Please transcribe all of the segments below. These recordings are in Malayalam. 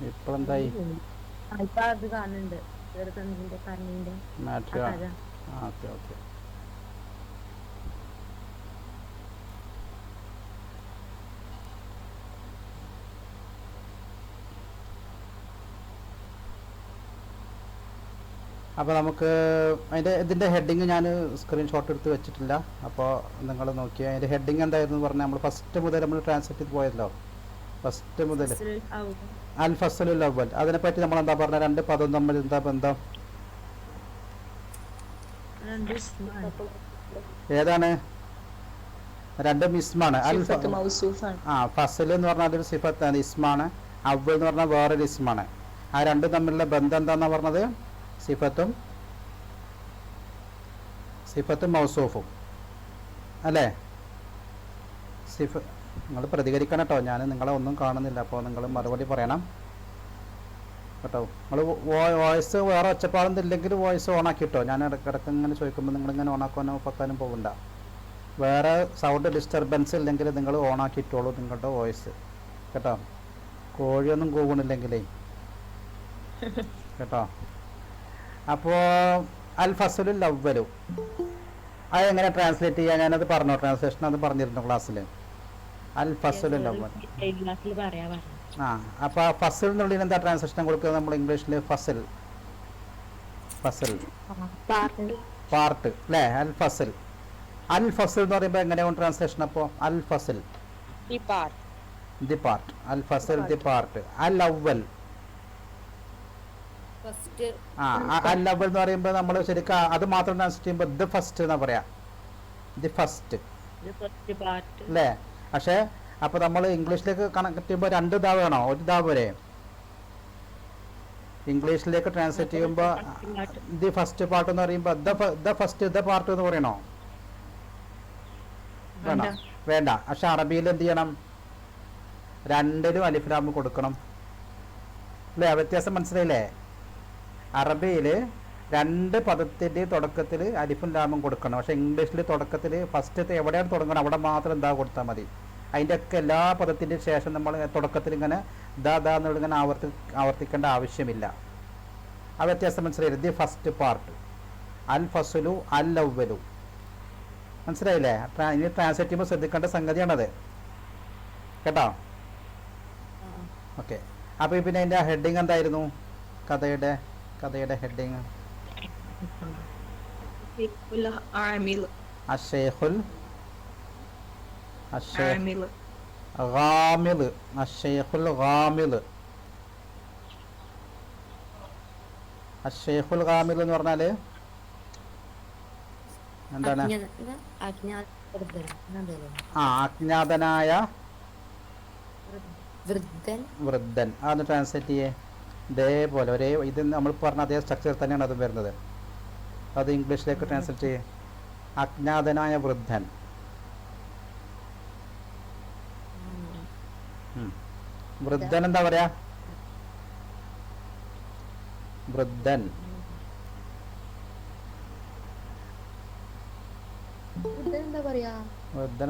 ഇപ്പോഴെന്തായി ഇപ്പൊ അത് കാണുന്നുണ്ട് ചെറുതണ്ടിന്റെ കണ്ണിന്റെ ആ മാറ്റർ? കഥ. ആ ഓക്കെ ഓക്കെ. അപ്പോൾ നമുക്ക് ഇതിൻ്റെ ഹെഡിങ് ഞാൻ സ്ക്രീൻഷോട്ട് എടുത്ത് വെച്ചിട്ടില്ല. അപ്പോൾ നിങ്ങൾ നോക്കിയാൽ അതിൻ്റെ ഹെഡിങ് എന്തായിരുന്നു പറഞ്ഞാൽ നമ്മൾ ഫസ്റ്റ് മുതൽ നമ്മൾ ട്രാൻസ്ലേറ്റ് ചെയ്ത് പോയല്ലോ. ഫസ്റ്റ് മുതൽ അൽ ഫസലുൽ അവ്വൽ, അതിനെപ്പറ്റി നമ്മൾ എന്താ പറഞ്ഞ രണ്ട് പദം തമ്മിൽ എന്താ ബന്ധം? ഏതാണ്? രണ്ടും ഇസ്മാണ്. ഫസൽ എന്ന് പറഞ്ഞാൽ അതൊരു സിഫത്താണ്, ഇസ്മാണ്. അവ്വൽ എന്ന് പറഞ്ഞാൽ വേറൊരു ഇസ്മാണ്. ആ രണ്ടും തമ്മിലുള്ള ബന്ധം എന്താണെന്നാണ് പറഞ്ഞത്? സിഫത്തും മൗസൂഫും അല്ലേ? നിങ്ങൾ പ്രതികരിക്കണം കേട്ടോ, ഞാൻ നിങ്ങളെ ഒന്നും കാണുന്നില്ല, അപ്പോൾ നിങ്ങൾ മറുപടി പറയണം കേട്ടോ. നിങ്ങൾ വോയിസ് വേറെ ഒച്ചപ്പാടൊന്നും ഇല്ലെങ്കിൽ വോയിസ് ഓണാക്കിട്ടോ. ഞാൻ ഇടയ്ക്കിടയ്ക്ക് ഇങ്ങനെ ചോദിക്കുമ്പോൾ നിങ്ങളിങ്ങനെ ഓണാക്കാനോ പൊക്കാനും പോകണ്ട. വേറെ സൗണ്ട് ഡിസ്റ്റർബൻസ് ഇല്ലെങ്കിൽ നിങ്ങൾ ഓണാക്കിയിട്ടോളൂ നിങ്ങളുടെ വോയിസ് കേട്ടോ. കോഴിയൊന്നും കൂവണില്ലെങ്കിലേ കേട്ടോ. അപ്പോൾ അൽ ഫസലുൽ അവ്വലു അതെങ്ങനെ ട്രാൻസ്ലേറ്റ് ചെയ്യാൻ ഞാനത് പറഞ്ഞോ, ട്രാൻസ്ലേഷൻ അത് പറഞ്ഞിരുന്നു ക്ലാസ്സിൽ. അൽ ഫസലുൽ അവ്വൽ. ആ അപ്പോൾ ഫസൽ എന്നുള്ളിൽ എന്താ ട്രാൻസ്ലേഷൻ കൊടുക്കുക നമ്മൾ ഇംഗ്ലീഷിൽ? ഫസൽ പാർട്ട് അല്ലേ? അൽ ഫസൽ. അൽ ഫസൽ എന്ന് പറയുമ്പോൾ എങ്ങനെയാണ് ട്രാൻസ്ലേഷൻ? അപ്പോൾ അൽ ഫസൽ ദി പാർട്ട്. അൽ ഫസൽ ദി പാർട്ട്. അൽ അവ്വൽ അൽ അവ്വൽ എന്ന് പറയുമ്പോൾ നമ്മൾ ശരിക്കും അത് മാത്രം ട്രാൻസ്ലേറ്റ് ചെയ്യുമ്പോൾ ദി ഫസ്റ്റ് എന്നാ പറയാ. ദി ഫസ്റ്റ് അല്ലേ? പക്ഷേ അപ്പോൾ നമ്മൾ ഇംഗ്ലീഷിലേക്ക് കണക്ട് ചെയ്യുമ്പോൾ രണ്ട് ദാ വേണോ? ഒരു ദാ പോരെ? ഇംഗ്ലീഷിലേക്ക് ട്രാൻസ്ലേറ്റ് ചെയ്യുമ്പോൾ ദി ഫസ്റ്റ് പാർട്ട് എന്ന് പറയുമ്പോൾ ദ ഫസ്റ്റ് ദ പാർട്ട് എന്ന് പറയണോ? വേണോ? വേണ്ട. പക്ഷെ അറബിയിൽ എന്ത് ചെയ്യണം? രണ്ടിനും അലിഫ് ലാം കൊടുക്കണം അല്ലേ? വ്യത്യാസം മനസ്സിലായില്ലേ? അറബിയിൽ രണ്ട് പദത്തിൻ്റെ തുടക്കത്തിൽ അലിഫും ലാമും കൊടുക്കണം. പക്ഷേ ഇംഗ്ലീഷിൽ തുടക്കത്തിൽ ഫസ്റ്റത്തെ എവിടെയാണ് തുടങ്ങണം അവിടെ മാത്രം ദാ കൊടുത്താൽ മതി. അതിൻ്റെ ഒക്കെ എല്ലാ പദത്തിൻ്റെ ശേഷം നമ്മൾ തുടക്കത്തിൽ ഇങ്ങനെ ദാ എന്നുള്ളതിങ്ങനെ ആവർത്തിക്കേണ്ട ആവശ്യമില്ല. ആ വ്യത്യാസം മനസ്സിലായില്ലേ? ദി ഫസ്റ്റ് പാർട്ട്, അൽ ഫസലു അൽ അവ്വലു. മനസ്സിലായില്ലേ? ഇനി ട്രാൻസ്ലേറ്റ് ചെയ്യുമ്പോൾ ശ്രദ്ധിക്കേണ്ട സംഗതിയാണത് കേട്ടോ. ഓക്കെ. അപ്പോൾ പിന്നെ അതിൻ്റെ ഹെഡിങ് എന്തായിരുന്നു? കഥയുടെ ഹെഡിങ് അഷേഖുൽ ഗാമിൽ. അഷേഖുൽ ഗാമിൽ. അഷേഖുൽ ഗാമിൽ എന്ന് പറഞ്ഞാൽ എന്താണ്? അജ്ഞാതനായ വൃദ്ധൻ. അതൊന്ന് ട്രാൻസ്ലേറ്റ് ചെയ്യേ. ഇതേപോലെ ഒരേ ഇത് നമ്മൾ പറഞ്ഞ അതേ സ്ട്രക്ചർ തന്നെയാണ് അതും വരുന്നത്. അത് ഇംഗ്ലീഷിലേക്ക് ട്രാൻസ്ലേറ്റ് ചെയ്യേ. അജ്ഞാതനായ വൃദ്ധൻ. വൃദ്ധൻ എന്താ പറയാ? വൃദ്ധൻ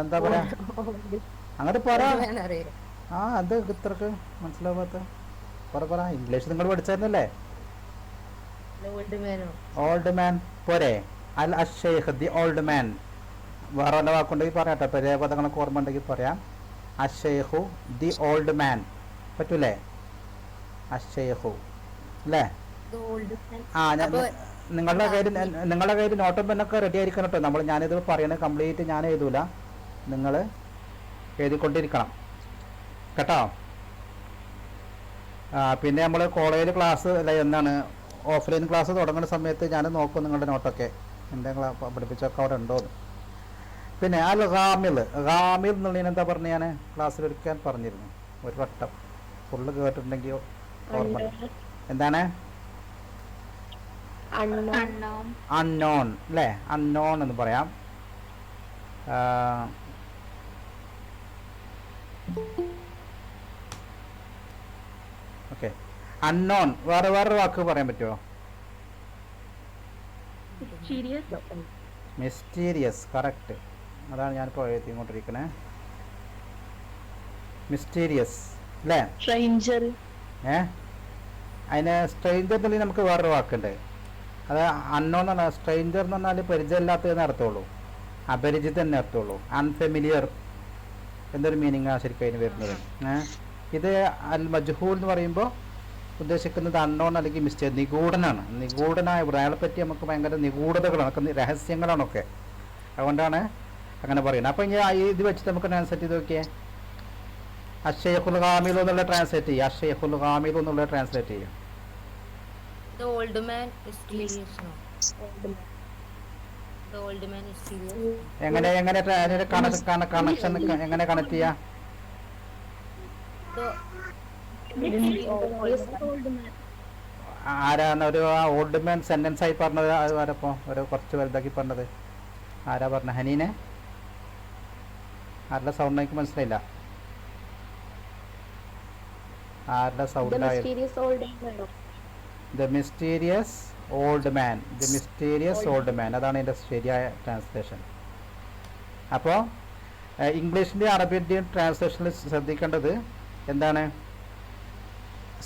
എന്താ പറയാ? അങ്ങോട്ട് പറ. ആ അത് ഇത്രക്ക് മനസ്സിലാവാത്ത പറ. ഇംഗ്ലീഷ് നിങ്ങൾ പഠിച്ചായിരുന്നല്ലേ? ഓൾഡ് മാൻ പോരെ? അൽ അഷേഖ് ദി ഓൾഡ് മാൻ. വേറെ വല്ല വാക്കുണ്ടെങ്കിൽ പറയാട്ടോ. പര്യായ പദങ്ങളൊക്കെ ഓർമ്മ ഉണ്ടെങ്കിൽ പറയാം. അഷേഖു ദി ഓൾഡ് മാൻ പറ്റൂലേ? അഷേഖു അല്ലേ? ആ നിങ്ങളുടെ കയ്യിൽ നോട്ടും പെന്നൊക്കെ റെഡി ആയിരിക്കണം കേട്ടോ. ഞാനിത് പറയണത് കംപ്ലീറ്റ് ഞാൻ എഴുതൂല, നിങ്ങൾ എഴുതിക്കൊണ്ടിരിക്കണം കേട്ടോ. പിന്നെ നമ്മൾ കോളേജിൽ ക്ലാസ് അല്ല എന്താണ് ഓഫ്ലൈൻ ക്ലാസ് തുടങ്ങുന്ന സമയത്ത് ഞാൻ നോക്കും നിങ്ങളുടെ നോട്ടൊക്കെ എൻ്റെ പഠിപ്പിച്ചൊക്കെ അവിടെ ഉണ്ടോന്ന്. പിന്നെ അൽ ഗാമിൽ എന്നുള്ളതിന് എന്താ പറഞ്ഞു? ഞാൻ ക്ലാസ്സിലൊരിക്കാൻ പറഞ്ഞിരുന്നു ഒരു വട്ടം. ഫുള്ള് കേട്ടിട്ടുണ്ടെങ്കിൽ ഓർമ്മ. എന്താണ്? അൺനോൺ അല്ലേ? അൺനോൺ എന്ന് പറയാം. ഓക്കെ. അൺനോൺ വേറെ വാക്ക് പറയാൻ പറ്റുമോ? മിസ്റ്റീരിയസ്. കറക്റ്റ്. അതാണ് ഞാനിപ്പോൾ എഴുതിക്കൊണ്ടിരിക്കണേ. മിസ്റ്റീരിയസ് അല്ലേ? ഏ അതിന് സ്ട്രെയിഞ്ചർ എന്നുണ്ടെങ്കിൽ നമുക്ക് വേറൊരു വാക്കുണ്ട്. അത് അൺനോൺ എന്ന് പറഞ്ഞാൽ സ്ട്രെയിഞ്ചർ എന്ന് പറഞ്ഞാൽ പരിചയമില്ലാത്തതെന്ന് അർത്ഥമുള്ളൂ, അപരിചിതം തന്നെ അർത്ഥമുള്ളൂ. അൺഫെമിലിയർ എന്നൊരു മീനിങ്ങാണ് ശരിക്കും അതിന് വരുന്നത്. ഇത് അൽ മജ്ഹൂൽ എന്ന് പറയുമ്പോൾ ഉദ്ദേശിക്കുന്നത് അൺനോൺ അല്ലെങ്കിൽ മിസ്റ്റേക്ക്, നിഗൂഢനാണ്. നിഗൂഢനായ അയാളെ പറ്റി നമുക്ക് ഭയങ്കര നിഗൂഢതകളാണ്, ഒക്കെ രഹസ്യങ്ങളാണൊക്കെ. അതുകൊണ്ടാണ് അങ്ങനെ പറയുന്നത്. അപ്പം ഇനി ഇത് വെച്ചിട്ട് നമുക്ക് ട്രാൻസ്ലേറ്റ് ചെയ്ത് നോക്കിയേ. അഷയ്ഖുൽ ഗാമിലു എന്നുള്ള ട്രാൻസ്ലേറ്റ് ചെയ്യുക. അഷയ്ഖുൽ ഗാമിലു എന്നുള്ള ട്രാൻസ്ലേറ്റ് ചെയ്യുക. The old man is serious now. The old man is serious. എങ്ങനെ കണക്ഷൻ എങ്ങനെ കണക്ട് ചെയ്യാ? ആരാണ് ഒരു ഓൾഡ് മാൻ സെന്റൻസ് ആയി പറഞ്ഞത്? അത് ആരപ്പോ ഒരു കുറച്ച് വലുതാക്കി പറഞ്ഞത് ആരാ പറഞ്ഞ? ഹനീനെ? ആരുടെ സൗണ്ട് എനിക്ക് മനസ്സിലായില്ല. ആരുടെ sound? The mysterious old man. The mysterious old man, അതാണ് എൻ്റെ ശരിയായ ട്രാൻസ്ലേഷൻ. അപ്പോൾ ഇംഗ്ലീഷിൻ്റെയും അറബിൻ്റെയും ട്രാൻസ്ലേഷനിൽ ശ്രദ്ധിക്കേണ്ടത് എന്താണ്?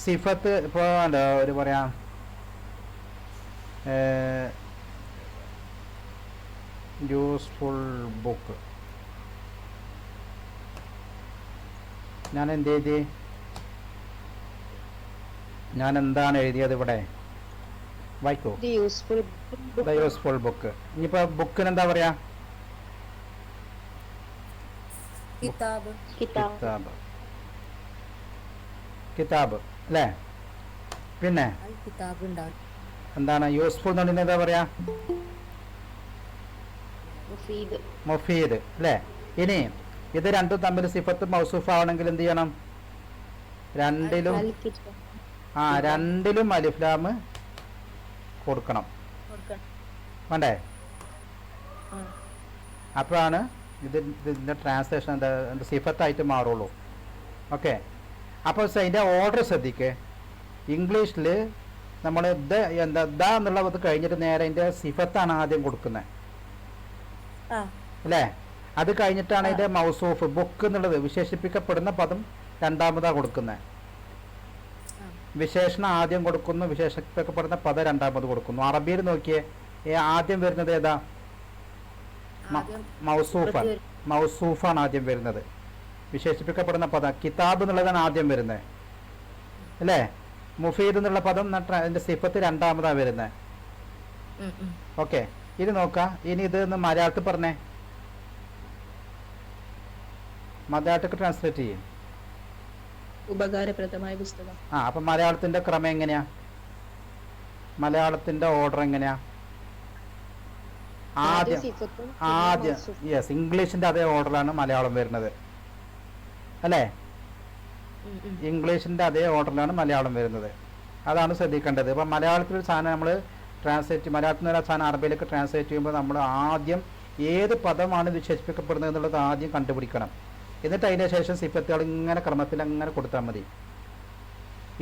സിഫത്ത് ഇപ്പോൾ എന്താ ഒരു പറയാം, യൂസ്ഫുൾ ബുക്ക്. ഞാൻ എന്ത് എഴുതി? ഞാൻ എന്താണ് എഴുതിയത് ഇവിടെ? വായിക്കോ. The useful book. ഇനിയിപ്പോൾ ബുക്കിന് എന്താ പറയാ? കിതാബ്. കിതാബ് അല്ലേ? പിന്നെ എന്താണ് യൂസ്ഫുൾ എന്നുണ്ടെങ്കിൽ എന്താ പറയാ? മുഫീദ് അല്ലേ? ഇനി ഇത് രണ്ടും തമ്മിൽ സിഫത്ത് മൗസൂഫ് ആവണമെങ്കിൽ എന്ത് ചെയ്യണം? രണ്ടിലും അലിഫ് ലാം കൊടുക്കണം, വേണ്ടേ? അപ്പോഴാണ് ഇതിൻ്റെ ട്രാൻസ്ലേഷൻ എന്താ സിഫത്തായിട്ട് മാറുള്ളൂ. ഓക്കെ. അപ്പോൾ അതിൻ്റെ ഓർഡർ ശ്രദ്ധിക്കേ. ഇംഗ്ലീഷിൽ നമ്മൾ ദ എന്നുള്ളത് കഴിഞ്ഞിട്ട് നേരെ അതിൻ്റെ സിഫത്താണ് ആദ്യം കൊടുക്കുന്നത് അല്ലേ? അത് കഴിഞ്ഞിട്ടാണ് അതിൻ്റെ മൗസൂഫ് ബുക്ക് എന്നുള്ളത് വിശേഷിപ്പിക്കപ്പെടുന്ന പദം രണ്ടാമതാണ് കൊടുക്കുന്നത്. വിശേഷണം ആദ്യം കൊടുക്കുന്നു, വിശേഷിപ്പിക്കപ്പെടുന്ന പദം രണ്ടാമത് കൊടുക്കുന്നു. അറബിയിൽ നോക്കിയേ, ആദ്യം വരുന്നത് ഏതാ? മൗസൂഫാണ്. മൗസൂഫാണ് ആദ്യം വരുന്നത്. വിശേഷിപ്പിക്കപ്പെടുന്ന പദം കിതാബ് എന്നുള്ളതാണ് ആദ്യം വരുന്നത് അല്ലേ? മുഫീദ് എന്നുള്ള പദം അതിൻ്റെ സിഫത്ത് രണ്ടാമതാണ് വരുന്നത്. ഓക്കെ. ഇനി നോക്കാം. ഇനി ഇത് മലയാളത്തിൽ പറഞ്ഞേ, മലയാളത്തേക്ക് ട്രാൻസ്ലേറ്റ് ചെയ്യും. ഉപകാരപ്രദമായ പുസ്തകം. അപ്പം മലയാളത്തിന്റെ ക്രമം എങ്ങനെയാ? മലയാളത്തിന്റെ ഓർഡർ എങ്ങനെയാ? ആദ്യം യെസ്, ഇംഗ്ലീഷിന്റെ അതേ ഓർഡറിലാണ് മലയാളം വരുന്നത് അല്ലേ? ഇംഗ്ലീഷിന്റെ അതേ ഓർഡറിലാണ് മലയാളം വരുന്നത്. അതാണ് ശ്രദ്ധിക്കേണ്ടത്. ഇപ്പം മലയാളത്തിലൊരു സാധനം നമ്മൾ മലയാളത്തിൽ നിന്ന് സാധനം അറബിയിലേക്ക് ട്രാൻസ്ലേറ്റ് ചെയ്യുമ്പോൾ നമ്മൾ ആദ്യം ഏത് പദമാണ് വിശേഷിപ്പിക്കപ്പെടുന്നത് എന്നുള്ളത് ആദ്യം കണ്ടുപിടിക്കണം. എന്നിട്ട് അതിൻ്റെ ശേഷം സിഫത്തുകൾ ഇങ്ങനെ ക്രമത്തിൽ അങ്ങനെ കൊടുത്താൽ മതി.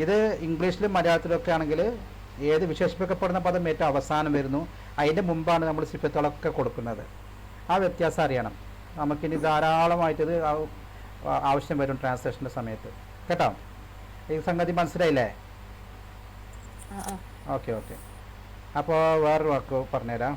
ഇത് ഇംഗ്ലീഷിലും മലയാളത്തിലൊക്കെ ആണെങ്കിൽ ഏത് വിശേഷിപ്പിക്കപ്പെടുന്ന പദം ഏറ്റവും അവസാനം വരുന്നു, അതിൻ്റെ മുമ്പാണ് നമ്മൾ സിഫത്തുകളൊക്കെ കൊടുക്കുന്നത്. ആ വ്യത്യാസം അറിയണം. നമുക്കിനി ധാരാളമായിട്ടത് ആവശ്യം വരും ട്രാൻസ്ലേഷൻ്റെ സമയത്ത്. കേട്ടോ? ഈ സംഗതി മനസ്സിലായില്ലേ? Okay okay. അപ്പോൾ വേറൊരു വാക്ക് പറഞ്ഞുതരാം.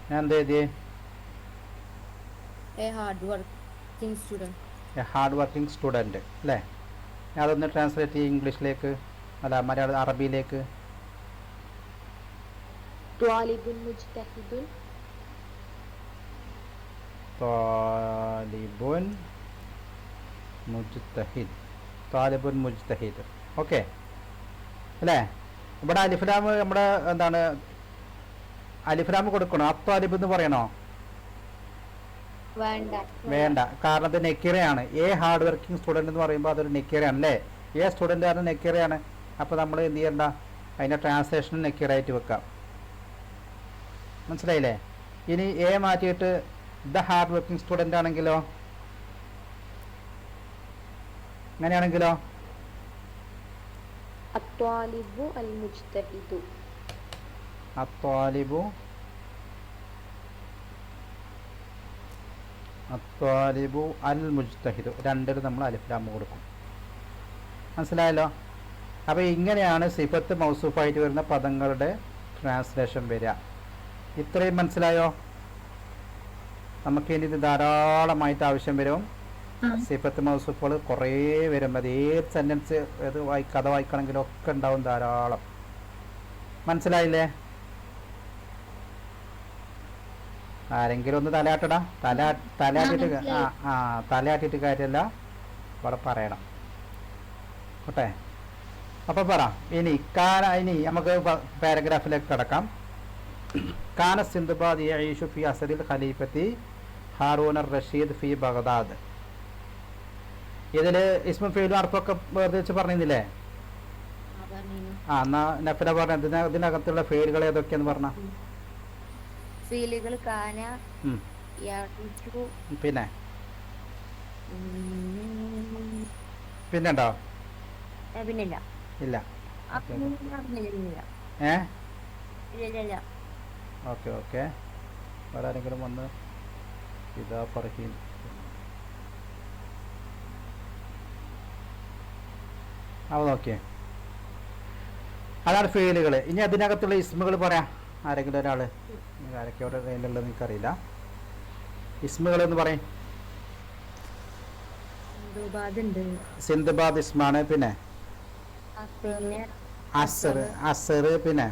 ഞാൻ എന്ത് എഴുതിയേ? ഹാർഡ് വർക്കിംഗ് സ്റ്റുഡൻറ്റ് അല്ലേ? ഞാൻ അതൊന്ന് ട്രാൻസ്ലേറ്റ് ചെയ്യും ഇംഗ്ലീഷിലേക്ക്, അല്ല മലയാളം അറബിയിലേക്ക്. ത്വാലിബുൻ മുജ്തഹിദുൻ. ഓക്കെ അല്ലേ? ഇവിടെ അലിഫ്ലാം നമ്മുടെ എന്താണ് അലിഫ്ലാം കൊടുക്കണോ? അത്വാലിബ് എന്ന് പറയണോ? വേണ്ട. കാരണം അത് നെക്കിറയാണ്. ഹാർഡ് വർക്കിംഗ് സ്റ്റുഡൻറ്റ് എന്ന് പറയുമ്പോൾ അതൊരു നെക്കിറയാണ് അല്ലേ? സ്റ്റുഡൻറ്റ് കാരണം നെക്കിറയാണ്. അപ്പോൾ നമ്മൾ എന്ത് ചെയ്യണ്ട, അതിൻ്റെ ട്രാൻസ്ലേഷൻ നെക്കിറായിട്ട് വെക്കാം. മനസ്സിലായില്ലേ? ഇനി മാറ്റിയിട്ട് ദ ഹാർഡ് വർക്കിംഗ് സ്റ്റുഡൻ്റ് ആണെങ്കിലോ? അങ്ങനെയാണെങ്കിലോ അത്വാലിബു അൽ മുജ്തഹിദു. അത്വാലിബു അത്വാലിബു അൽ മുജ്തഹിദു രണ്ടിലും നമ്മൾ അലിഫ് ലാം കൊടുക്കും. മനസ്സിലായല്ലോ? അപ്പോൾ ഇങ്ങനെയാണ് സിഫത്ത് മൗസൂഫായിട്ട് വരുന്ന പദങ്ങളുടെ ട്രാൻസ്ലേഷൻ വരിക. ഇത്രയും മനസ്സിലായോ? നമുക്കിനി ഇത് ധാരാളമായിട്ട് ആവശ്യം വരും. സിഫത്ത് മൗസൂഫുകൾ കുറേ വരും. അത് ഏത് സെൻറ്റൻസ് ഏത് കഥ വായിക്കണമെങ്കിലും ഒക്കെ ഉണ്ടാവും ധാരാളം. മനസ്സിലായില്ലേ? ആരെങ്കിലും ഒന്ന് തലയാട്ടടാ. തലയാട്ടിട്ട് തലയാട്ടിട്ട് കാര്യമല്ല, ഇവിടെ പറയണം ഓട്ടെ. അപ്പോൾ പറ ഇനി ഇനി നമുക്ക് പാരഗ്രാഫിലേക്ക് കിടക്കാം. കാന സിന്ദബാദ് യഈഷു ഫി അസദിൽ ഖലീഫത്തി ഹാറൂൻ അർ റഷീദ് ഫി ബഗ്ദാദ്. ഇതിൽ ഇസ്മും ഫീലും അർഫൊക്കെ വെറുതെ വെച്ച് പറഞ്ഞിരുന്നില്ലേ? എന്നാ നഫല പറഞ്ഞ ഇതിനകത്തുള്ള ഫീലുകൾ ഏതൊക്കെയാന്ന് പറഞ്ഞ ഫീലുകൾ കാന, പിന്നെ പിന്നെണ്ടോ? പിന്നില്ല. ഇല്ല. Okay okay. വേറെ ആരെങ്കിലും വന്ന് ഇതാ പറയും. അവ നോക്കിയേ, അതാണ് ഫീലുകൾ. ഇനി അതിനകത്തുള്ള ഇസ്മുകൾ പറയാം. ആരെങ്കിലും ഒരാൾ, ആരൊക്കെ അവിടെ ഉള്ളത് എനിക്കറിയില്ല. ഇസ്മുകൾ എന്ന് പറയും. സിന്ദബാദ് ഇസ്മാണ്. പിന്നെ അസർ, പിന്നെ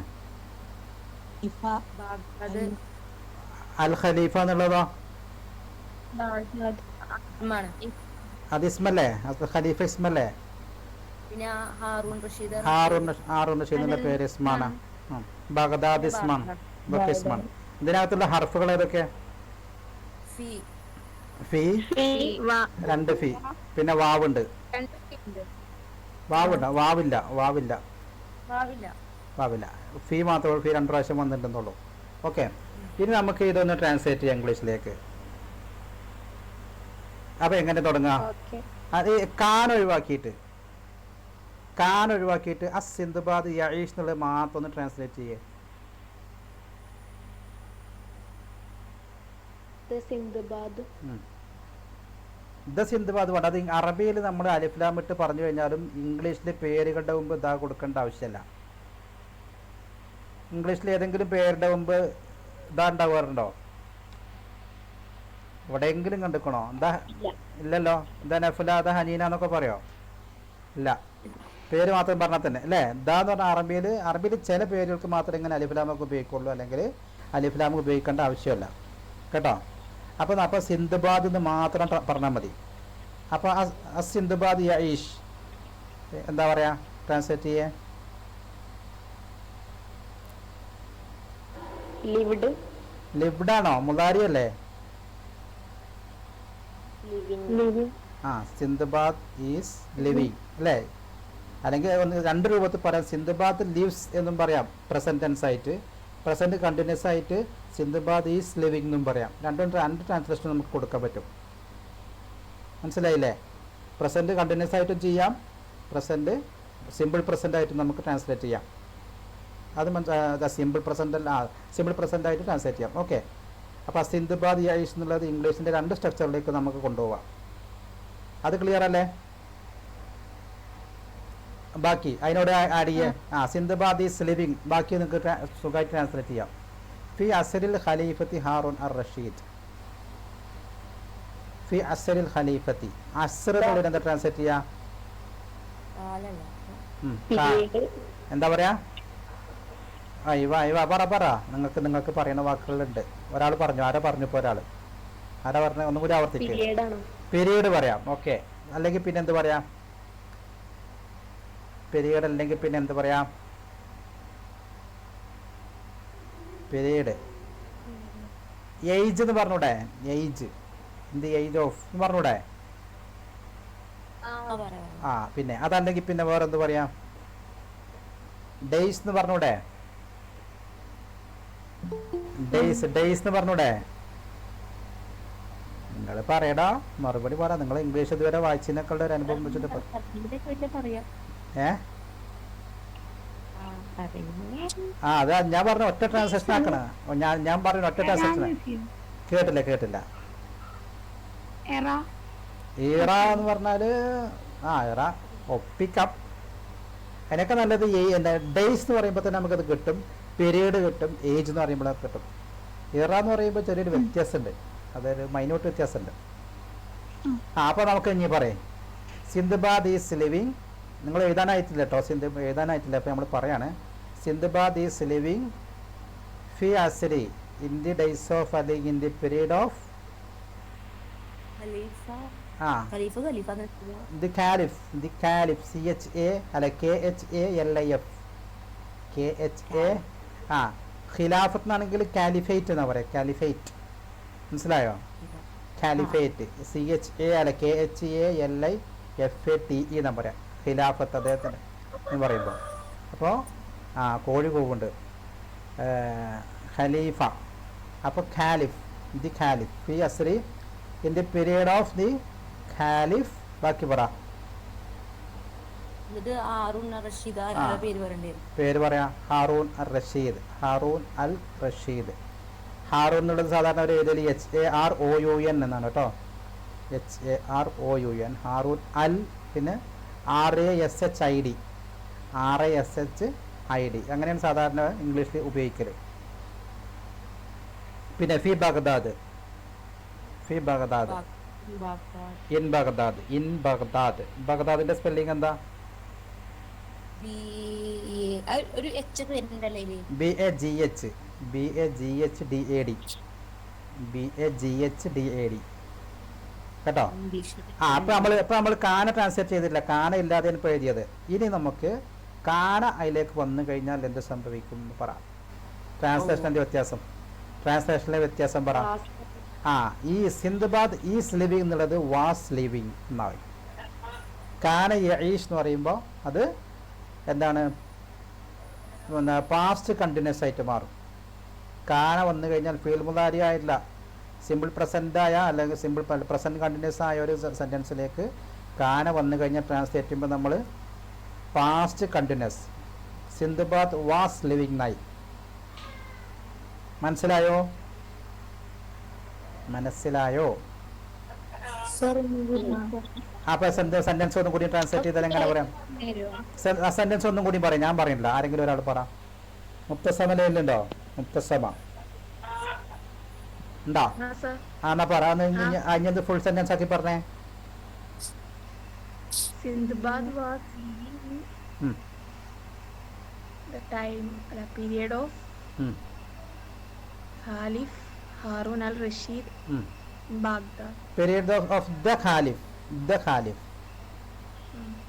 അൽ ഖലീഫ എന്നുള്ളതോ? അത് ഇസ്മല്ലേ? അത് ഖലീഫ ഇസ്മല്ലേ? ഹാറൂൺ റഷീദ് എന്നുള്ള പേര് ഇസ്മാണ്. ബഗ്ദാദ് ഇസ്മാണ്, ഇതൊക്കെ ഇസ്മാണ്. ഇതിനകത്തുള്ള ഹർഫുകൾ ഏതൊക്കെ? ഫി, രണ്ട് ഫി, പിന്നെ വാവുണ്ട്. വാവില്ല. ഫി മാത്രമേ ഫി 2 പ്രാവശ്യം വന്നിട്ടുണ്ടെന്നുള്ളൂ. ഓക്കെ. ഇനി നമുക്ക് ഇതൊന്ന് ട്രാൻസ്ലേറ്റ് ചെയ്യാം ഇംഗ്ലീഷിലേക്ക്. അപ്പൊ എങ്ങനെ തുടങ്ങാം? അത് കാൻ ഒഴിവാക്കിയിട്ട് അസ് സിന്ദബാദ് യഈഷ് എന്നുള്ളത് മാത്രം ഒന്ന് ട്രാൻസ്ലേറ്റ് ചെയ്യേ. ദ സിന്ദബാദ് വേണ്ട. അത് അറബിയിൽ നമ്മൾ അലിഫ്ലാം ഇട്ട് പറഞ്ഞു കഴിഞ്ഞാലും ഇംഗ്ലീഷിൽ പേരുകളുടെ മുമ്പ് ഇതാ കൊടുക്കേണ്ട ആവശ്യമല്ല. ഇംഗ്ലീഷിൽ ഏതെങ്കിലും പേരുടെ മുമ്പ് ഇതാ ഉണ്ടാവാറുണ്ടോ? എവിടെയെങ്കിലും കണ്ടിക്കണോ? എന്താ? ഇല്ലല്ലോ. എന്താ നഫല, അതാ ഹനീന എന്നൊക്കെ പറയോ? ഇല്ല. പേര് മാത്രം പറഞ്ഞാൽ തന്നെ അല്ലേ? ഇതാന്ന് പറഞ്ഞാൽ അറബിയിൽ ചില പേരുകൾക്ക് മാത്രമേ ഇങ്ങനെ അലിഫ്ലാമൊക്കെ ഉപയോഗിക്കുള്ളൂ. അല്ലെങ്കിൽ അലിഫ്ലാം ഉപയോഗിക്കേണ്ട ആവശ്യമല്ല കേട്ടോ. അപ്പോൾ സിന്ദബാദ് എന്ന് മാത്രം പറഞ്ഞാൽ മതി. അപ്പോൾ സിന്ദബാദ് യഈഷ് എന്താ പറയാ? ട്രാൻസ്ലേറ്റ് ചെയ്യേ. ലിവ്ഡ് ആണോ? മുദാരി അല്ലേ? സിന്ദബാദ് ഈസ് ലിവിങ് അല്ലേ? അല്ലെങ്കിൽ രണ്ട് രൂപത്തിൽ പറയാം. സിന്ദബാദ് ലിവ്സ് എന്നും പറയാം പ്രസന്റ് ടെൻസ് ആയിട്ട്. പ്രസന്റ് കണ്ടിന്യൂസ് ആയിട്ട് സിന്ദബാദ് ഈസ് ലിവിങ് എന്നും പറയാം. രണ്ട് ട്രാൻസ്ലേഷൻ നമുക്ക് കൊടുക്കാൻ പറ്റും. മനസ്സിലായില്ലേ? പ്രസന്റ് കണ്ടിന്യൂസ് ആയിട്ടും ചെയ്യാം, പ്രസന്റ് സിമ്പിൾ പ്രസന്റ് ആയിട്ടും നമുക്ക് ട്രാൻസ്ലേറ്റ് ചെയ്യാം. അത് സിമ്പിൾ പ്രസന്റ് ആയിട്ട് ട്രാൻസ്ലേറ്റ് ചെയ്യാം. ഓക്കെ. അപ്പോൾ സിന്ദബാദ് യഈഷ് എന്നുള്ളത് ഇംഗ്ലീഷിൻ്റെ 2 സ്ട്രക്ചറിലേക്ക് നമുക്ക് കൊണ്ടുപോകാം. അത് ക്ലിയർ അല്ലേ? ബാക്കി അതിനോട് ആഡ് ചെയ്യേ. Zindabad is living. ബാക്കി നിങ്ങൾക്ക് സുഖമായിട്ട് ട്രാൻസ്ലേറ്റ് ചെയ്യാം. ഫി അസരിൽ ഖലീഫത്തി ഹാറൂൻ അർ റഷീദ്. ഫി അസരിൽ ഖലീഫത്തി. അസ്ർ എന്നുള്ളത് എന്താ ട്രാൻസ്ലേറ്റ് ചെയ്യാം? എന്താ പറയാ? പറ. നിങ്ങൾക്ക് പറയുന്ന വാക്കുകളുണ്ട്. ഒരാൾ പറഞ്ഞു. ആരാ പറഞ്ഞു? ഇപ്പോൾ ഒരാൾ ആരാ പറഞ്ഞ? ഒന്നും കൂടി ആവർത്തിക്കുക. പീരീഡ് പറയാം. ഓക്കെ. അല്ലെങ്കിൽ പിന്നെ എന്ത് പറയാം? പീരീഡ് അല്ലെങ്കിൽ പിന്നെ എന്ത് പറയാം? പീരീഡ്. ഏജ് എന്ന് പറഞ്ഞൂടെ? ഏജ് എന്ത്? ഏജ് ഓഫ് എന്ന് പറഞ്ഞൂടെ? പിന്നെ അതല്ലെങ്കിൽ പിന്നെ വേറെ എന്ത് പറയാം? ഡേയ്സ് എന്ന് പറഞ്ഞൂടെ? ഡേയ്സ് എന്ന് പറഞ്ഞൂടെ? നിങ്ങൾ പറയടാ, മറുപടി പറ. നിങ്ങൾ ഇംഗ്ലീഷ് ഇതുവരെ വായിച്ചതിനേക്കാളുടെ ഒരു അനുഭവം വെച്ചിട്ട് പിന്നെ ആ അത് ഞാൻ പറഞ്ഞ ഒറ്റ ട്രാൻസാക്ഷൻ ആക്കണ ഞാൻ പറഞ്ഞ ഒറ്റ ട്രാൻസാക്ഷൻ കേട്ടില്ല എറ ഈറ എന്ന് പറഞ്ഞാൽ ഇറ ഒപ്പിക്കാം. അതിനൊക്കെ നല്ലത് ഡേയ്സ് എന്ന് പറയുമ്പോൾ തന്നെ നമുക്കത് കിട്ടും, പീരീഡ് കിട്ടും, ഏജ് എന്ന് പറയുമ്പോൾ അത് കിട്ടും. ഇറ എന്ന് പറയുമ്പോൾ ചെറിയൊരു വ്യത്യാസമുണ്ട്, അതൊരു മൈന്യൂട്ട് വ്യത്യാസമുണ്ട്. അപ്പോൾ നമുക്ക് ഇനി പറയാം സിന്ദബാദ് ഈസ് ലിവിങ്. നിങ്ങൾ എഴുതാനായിട്ടില്ല കേട്ടോ, എഴുതാനായിട്ടില്ല. അപ്പോൾ നമ്മൾ പറയാണ് സിന്ദബാദ് ഈസ് ലിവിങ് ഫി അസ്രി in the days of Ali in the period of ഖലീഫ ആ ഖലീഫ ദി കാലിഫ് CHA അല്ല KHALIF ഖിലാഫത്ത് എന്നാണെങ്കിൽ കാലിഫേറ്റ് എന്നാ പറയാ, കാലിഫേറ്റ് മനസ്സിലായോ? കാലിഫേറ്റ് CHA അല്ല KHALIFATE എന്നാ പറയാ ഖിലാഫത്ത് അദ്ദേഹത്തിന് എന്ന് പറയുമ്പോൾ. അപ്പോൾ കോഴി കൂവുണ്ട് ഖലീഫ. അപ്പോൾ ദി ഖാലിഫ് ഫി അസ്രി in the period of the khalif. ബാക്കി പറ, ഇത് ഹാറൂൺ റഷീദ് പേര് പറയണ്ടേ? പേര് പറയാം. ഹാറൂൻ അൽ റഷീദ്. ഹാറൂൻ എന്നുള്ളത് സാധാരണ ഒരു ഏരിയയിൽ HAROUN എന്നാണ് കേട്ടോ, HAROUN. ഹാറൂൻ അൽ, പിന്നെ RASHID, അങ്ങനെയാണ് സാധാരണ ഇംഗ്ലീഷിൽ ഉപയോഗിക്കൽ. പിന്നെ ഫി ബഗ്ദാദ് ഇൻ ബഗ്ദാദ്. ബഗ്ദാദിന്റെ സ്പെല്ലിംഗ് എന്താ? ഒരു എച്ച് വരുന്നുണ്ടല്ലേ BAGHDAD കേട്ടോ. അപ്പൊ നമ്മൾ കാന ട്രാൻസ്ലേറ്റ് ചെയ്തിട്ടില്ല, കാന ഇല്ലാതെയാണ് ഇപ്പോൾ എഴുതിയത്. ഇനി നമുക്ക് കാന അതിലേക്ക് വന്നു കഴിഞ്ഞാൽ എന്ത് സംഭവിക്കും എന്ന് പറ. ട്രാൻസ്ലേഷനിലെ വ്യത്യാസം പറ. ഈ സിന്ദബാദ് ഈസ് ലിവിങ് എന്നുള്ളത് വാസ് ലിവിങ് എന്നായി. കാന യഈഷ് എന്ന് പറയുമ്പോൾ അത് എന്താണ്, പാസ്റ്റ് കണ്ടിന്യൂസ് ആയിട്ട് മാറും. കാന വന്നു കഴിഞ്ഞാൽ ഫീൽ മുതാരി ആയിട്ടില്ല, സിമ്പിൾ പ്രസൻ്റ് ആയ അല്ലെങ്കിൽ സിമ്പിൾ പ്രസൻറ്റ് കണ്ടിന്യൂസ് ആയ ഒരു സെൻറ്റൻസിലേക്ക് കാന വന്നു കഴിഞ്ഞാൽ ട്രാൻസ്ലേറ്റ് ചെയ്യുമ്പോൾ നമ്മൾ past continuous zindabad was living നായി. മനസ്സിലായോ? അപ്പൊ സെന്റൻസ് ഒന്നും കൂടി ട്രാൻസ്ലേറ്റ് ചെയ്താൽ എങ്ങനെ പറയാം? സെന്റൻസ് ഒന്നും കൂടി പറയാം, ഞാൻ പറയുന്നില്ല, ആരെങ്കിലും ഒരാൾ പറ. മുക്തസമയിലുണ്ടോ? മുക്തസമ ഉണ്ടോ? എന്നാ പറ, അഞ്ഞത് ഫുൾ സെന്റൻസ് ആക്കി പറഞ്ഞേ. Sindbad was living the time, the period of Khalif Harun al-Rashid in Baghdad. Period of the Khalif.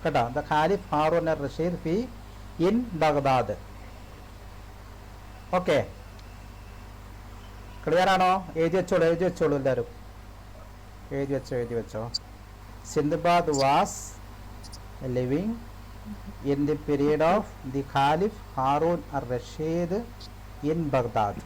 കേട്ടോ, the khalif Harun al Rashid ഫി ഇൻ ബഗ്ദാദ്. ഓക്കെ, ക്ലിയർ ആണോ? എഴുതി വെച്ചോളൂ എല്ലാവരും, എഴുതി വെച്ചോ. Sindbad was living in the period of the khalif Harun al Rashid in Baghdad.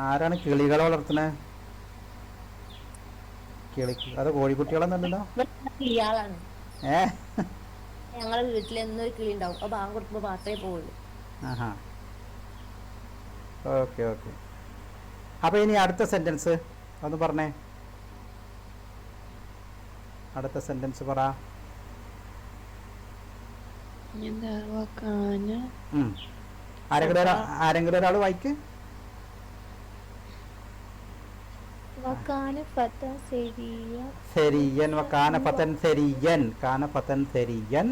ആരാണ് കിളികളെ വളർത്തുന്നത്? അത് കോഴിക്കുട്ടികളൊന്നുമല്ലല്ലോ. കിളിയാളാണ്. ഏഹ്, ഞങ്ങളെ വീട്ടിൽ എന്നൊരു കിളി ഉണ്ടാവും, അപ്പൊ ബാങ്ക് കൊടുക്കുമ്പോ മാത്രമേ പോവുള്ളൂ. ഓക്കെ. അപ്പൊ ഇനി അടുത്ത സെന്റൻസ് ഒന്ന് പറഞ്ഞേ. അടുത്ത സെന്റൻസ് പറ. ആരെങ്കിലും ഒരാൾ വായിക്ക്. വകാന ഫതൻ സെരിയൻ. വകാന ഫതൻ സെരിയൻ.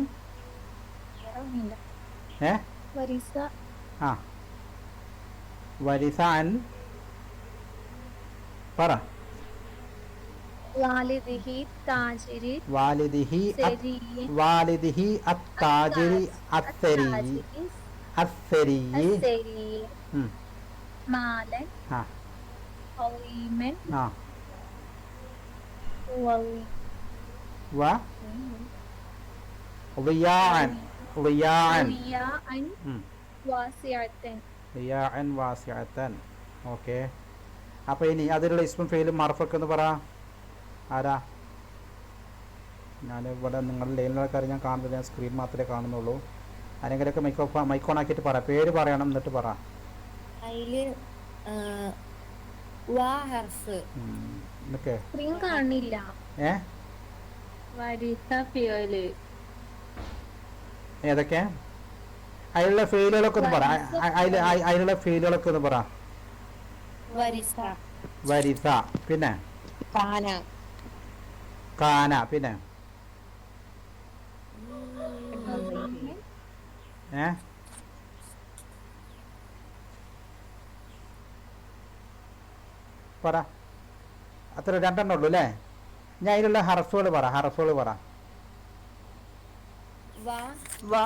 വരിസ അൻ പറ. വാലിദിഹി താജിരി വാലിദിഹി അത്താജിരി അസ്സരിയി മാലൻ ഖവീമൻ ضياعا واسعة. ഓക്കെ, അപ്പോൾ ഇനി അതിലുള്ള ഇസ്മും ഫെയിലും മറഫൊക്കെ എന്ന് പറ. ആരാ? ഞാനിവിടെ നിങ്ങളുടെ ലൈനിലുള്ള കാര്യം ഞാൻ കാണുന്നില്ല, ഞാൻ സ്ക്രീൻ മാത്രമേ കാണുന്നുള്ളൂ. ആരെങ്കിലുമൊക്കെ മൈക്കോൺ ആക്കിയിട്ട് പറ, പേര് പറയണം എന്നിട്ട് പറ. അതില് വാ ഹർഫ്. എന്നൊക്കെ സ്ക്രീൻ കാണില്ല. ഏതൊക്കെ അതിലുള്ള ഫെയിലുകളൊക്കെ ഒന്ന് പറ. അതിലുള്ള ഫെയിലുകളൊക്കെ ഒന്ന് പറ. വരിസ, വരിസ, പിന്നെ കാന, കാന, പിന്നെ പറ. അത്ര രണ്ടെണ്ണം ഉള്ളൂ അല്ലേ? ഞാൻ അതിലുള്ള ഹർഫുകൾ പറ. വാ, വാ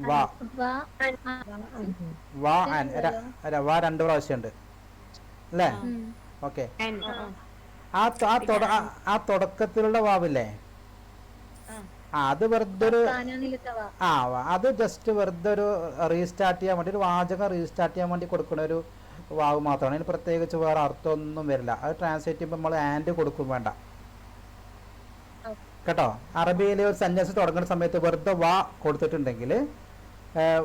വാ വാ വാ 2 പ്രാവശ്യം ഉണ്ട് അല്ലേ? ഓക്കെ. ആ തുടക്കത്തിലുള്ള വാവില്ലേ, അത് വെറുതെ ഒരു അത് ജസ്റ്റ് വെറുതെ ഒരു റീസ്റ്റാർട്ട് ചെയ്യാൻ വേണ്ടി, ഒരു വാചകം റീസ്റ്റാർട്ട് ചെയ്യാൻ വേണ്ടി കൊടുക്കുന്ന ഒരു വാവ് മാത്രമാണ്. അതിന് പ്രത്യേകിച്ച് വേറെ അർത്ഥമൊന്നും വരില്ല. അത് ട്രാൻസ്ലേറ്റ് ചെയ്യുമ്പോൾ നമ്മൾ ആൻഡ് കൊടുക്കും വേണ്ട കേട്ടോ. അറബിയിലെ ഒരു സെന്റൻസ് തുടങ്ങുന്ന സമയത്ത് വെറുതെ വാ കൊടുത്തിട്ടുണ്ടെങ്കിൽ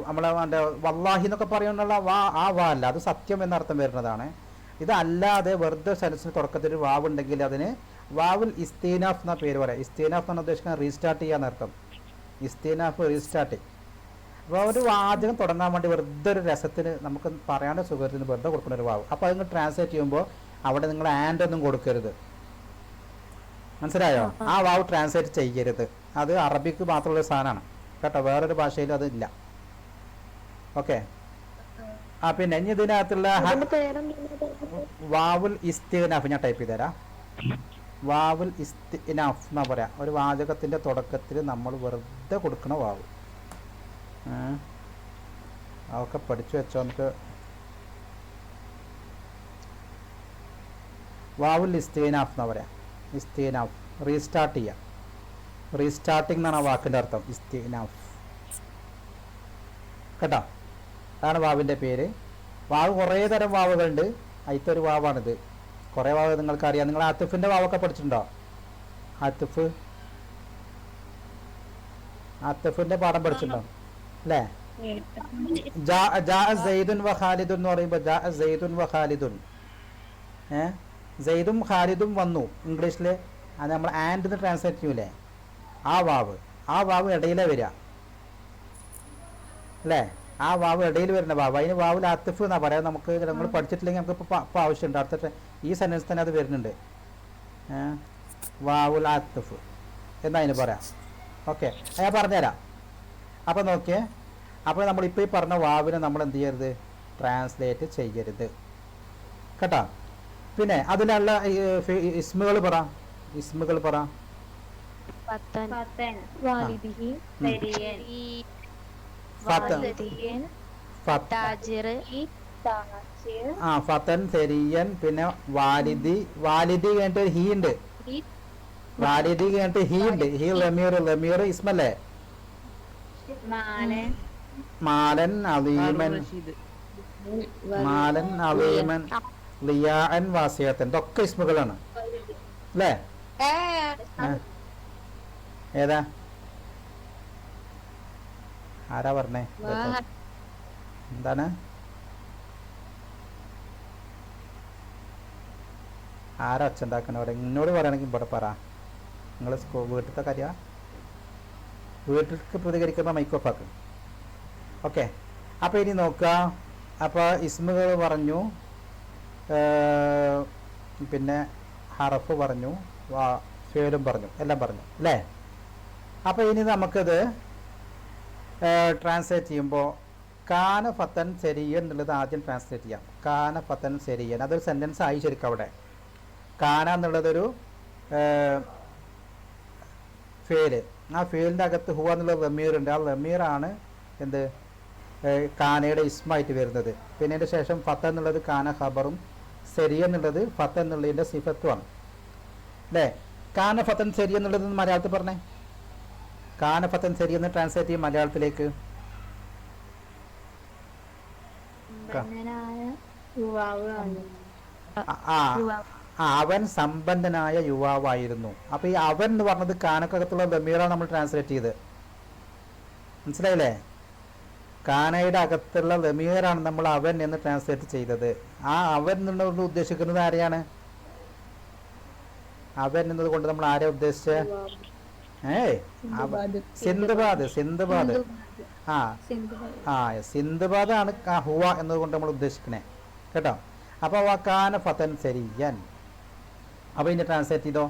നമ്മളെ വല്ലാഹി എന്നൊക്കെ പറയുന്നുള്ള ആ വാ അല്ല, അത് സത്യം എന്നർത്ഥം വരുന്നതാണ്. ഇതല്ലാതെ വെറുതെ സെന്റൻസിന് തുടക്കത്തിൽ ഒരു വാവ് ഉണ്ടെങ്കിൽ അതിന് വാവുൽ ഇസ്തീനാഫ് എന്ന പേര് പറയാം. ഇസ്തീനാഫ് എന്നാണ് ഉദ്ദേശിക്കുന്നത് റീസ്റ്റാർട്ട് ചെയ്യാന്നർത്ഥം. ഇസ്തീനാഫ് റീസ്റ്റാർട്ട്. അപ്പോൾ ഒരു വാചകം തുടങ്ങാൻ വേണ്ടി വെറുതെ ഒരു രസത്തിന് നമുക്ക് പറയാണ്ട് സുഖത്തിന് വെറുതെ കൊടുക്കുന്ന ഒരു വാവ്. അപ്പോൾ അതിന് ട്രാൻസ്ലേറ്റ് ചെയ്യുമ്പോൾ അവിടെ നിങ്ങൾ ആൻഡ് ഒന്നും കൊടുക്കരുത്, മനസ്സിലായോ? ആ വാവ് ട്രാൻസ്ലേറ്റ് ചെയ്യരുത്. അത് അറബിക്ക് മാത്രമുള്ള സാധനമാണ് കേട്ടോ, വേറൊരു ഭാഷയിലും അതില്ല. ഓക്കെ. പിന്നെ ഇനി ഇതിനകത്തുള്ള വാവുൽ ഇസ്തിനാഫ് ഞാൻ ടൈപ്പ് ചെയ്തുതരാം. വാവുൽ ഇസ്തിനാഫ് എന്നാ പറയാം. ഒരു വാചകത്തിന്റെ തുടക്കത്തിൽ നമ്മൾ വെറുതെ കൊടുക്കണ വാവ്. അതൊക്കെ പഠിച്ചു വെച്ചോ. നമുക്ക് വാവുൽ ഇസ്തിനാഫ് എന്നാ പറയാം. ഇസ്തിനാഫ് റീസ്റ്റാർട്ട് ചെയ്യാം. റീസ്റ്റാർട്ടിംഗ് എന്നാണ് ആ വാക്കിൻ്റെ അർത്ഥം. ഇസ്തിനാഫ് കേട്ടോ, അതാണ് വാവിൻ്റെ പേര്. വാവ് കുറേ തരം വാവുകളുണ്ട്, അതിലത്തെ ഒരു വാവാണിത്. കുറേ വാവ് നിങ്ങൾക്കറിയാം. നിങ്ങൾ ആത്തിഫിൻ്റെ വാവൊക്കെ പഠിച്ചിട്ടുണ്ടോ? ആത്തിഫിൻ്റെ പാഠം പഠിച്ചിട്ടുണ്ടോ അല്ലേ? സെയ്ദുൻ വ ഖാലിദുൻ എന്ന് പറയുമ്പോൾ സെയ്ദുൻ വ ഖാലിദുൻ, സെയ്ദും ഖാലിദും വന്നു ഇംഗ്ലീഷിൽ. അത് നമ്മൾ ആൻഡ് എന്ന് ട്രാൻസ്ലേറ്റ് ചെയ്യൂലേ, ആ വാവ് ഇടയിലേ വരിക അല്ലേ? ആ വാവ് ഇടയിൽ വരുന്ന വാവ്, അതിന് വാവിൽ ആത്തിഫ് എന്നാ പറയാം. നമുക്ക് നമ്മൾ പഠിച്ചിട്ടില്ലെങ്കിൽ നമുക്ക് ഇപ്പോൾ ആവശ്യമുണ്ട്. അടുത്ത ഈ സെൻറ്റൻസ് തന്നെ അത് വരുന്നുണ്ട്. വാവുൽ ആത്തിഫ് എന്നാ അതിന് പറയാം. ഓക്കെ, ഞാൻ പറഞ്ഞുതരാം. അപ്പോൾ നോക്കിയേ, അപ്പോൾ നമ്മളിപ്പോൾ ഈ പറഞ്ഞ വാവിനെ നമ്മൾ എന്ത് ചെയ്യരുത്? ട്രാൻസ്ലേറ്റ് ചെയ്യരുത് കേട്ടോ. പിന്നെ അതിലുള്ള ഇസ്മുകൾ പറ. ഫതൻ, സെരിയൻ, പിന്നെ വാലിദി. വാലിദി കഴിഞ്ഞിട്ട് ഹീ ഉണ്ട്. വാലിദി കഴിഞ്ഞിട്ട് ഹീ ഉണ്ട്. ഹീ ലമീർ ഇസ്മല്ലേ? മാലൻ, അലീമൻ, ലിയാൻ, വാസിയത്തൻ, ഇതൊക്കെ ഇസ്മുകളാണ് അല്ലേ? ഏതാ? ആരാ പറഞ്ഞേ? എന്താണ്? ആരാ ഒച്ച ഉണ്ടാക്കണവിടെ? എന്നോട് പറയണമെങ്കിൽ ഇവിടെ പറ. നിങ്ങൾ വീട്ടിലത്തെ കാര്യ വീട്ടിലേക്ക് പ്രതികരിക്കുമ്പോൾ മൈക്ക് ഓഫ് ആക്കും. ഓക്കെ. അപ്പോൾ ഇനി നോക്കുക. അപ്പോൾ ഇസ്മുകൾ പറഞ്ഞു, പിന്നെ ഹറഫ് പറഞ്ഞു, ഫേലും പറഞ്ഞു, എല്ലാം പറഞ്ഞു അല്ലേ? അപ്പോൾ ഇനി നമുക്കത് ട്രാൻസ്ലേറ്റ് ചെയ്യുമ്പോൾ കാന ഫത്തൻ സെരിയൻ എന്നുള്ളത് ആദ്യം ട്രാൻസ്ലേറ്റ് ചെയ്യാം. കാന ഫത്തൻ സെരിയൻ, അതൊരു സെൻറ്റൻസ് ആയി ശരിക്കും. അവിടെ കാന എന്നുള്ളതൊരു ഫേല്. ആ ഫേലിൻ്റെ അകത്ത് ഹുവ എന്നുള്ള ലമീർ ഉണ്ട്. ആ ലമീറാണ് എന്ത് കാനയുടെ ഇസ്മായിട്ട് വരുന്നത്. പിന്നെ അതിൻ്റെ ശേഷം ഫത്ത എന്നുള്ളത് കാന ഖബറും സെരിയ എന്നുള്ളത് ഫത്ത എന്നുള്ളതിൻ്റെ സിഫത്തുമാണ് അല്ലേ? കാന ഫത്തൻ സെരിയ എന്നുള്ളത് മലയാളത്തിൽ പറഞ്ഞേ. കാന ഫത്തൻ സെരിയ എന്ന് ട്രാൻസ്ലേറ്റ് ചെയ്യും മലയാളത്തിലേക്ക്. ആ യുവാവ്. അവൻ സമ്പന്നനായ യുവാവായിരുന്നു. അപ്പൊ ഈ അവൻ എന്ന് പറഞ്ഞത് കാനക്കകത്തുള്ള ലമീറാണ് നമ്മൾ ട്രാൻസ്ലേറ്റ് ചെയ്ത്. മനസ്സിലായില്ലേ? കാനയുടെ അകത്തുള്ള ലമീറാണ് നമ്മൾ അവൻ എന്ന് ട്രാൻസ്ലേറ്റ് ചെയ്തത്. ആ അവൻ എന്നുള്ളത് ഉദ്ദേശിക്കുന്നത് ആരെയാണ്? അവൻ എന്നതുകൊണ്ട് നമ്മൾ ആരെ ഉദ്ദേശിച്ചത്? സിന്ധുബാദ്. സിന്ധുബാദ്. ആ ആ സിന്ധുബാദ് ആണ് ഹുവ എന്നതുകൊണ്ട് നമ്മൾ ഉദ്ദേശിക്കണേ കേട്ടോ. അപ്പൊ വകാന ഫതൻ സരിയൻ. അപ്പൊ ഇതിന്റെ ട്രാൻസ്ലേറ്റ് ചെയ്തോ.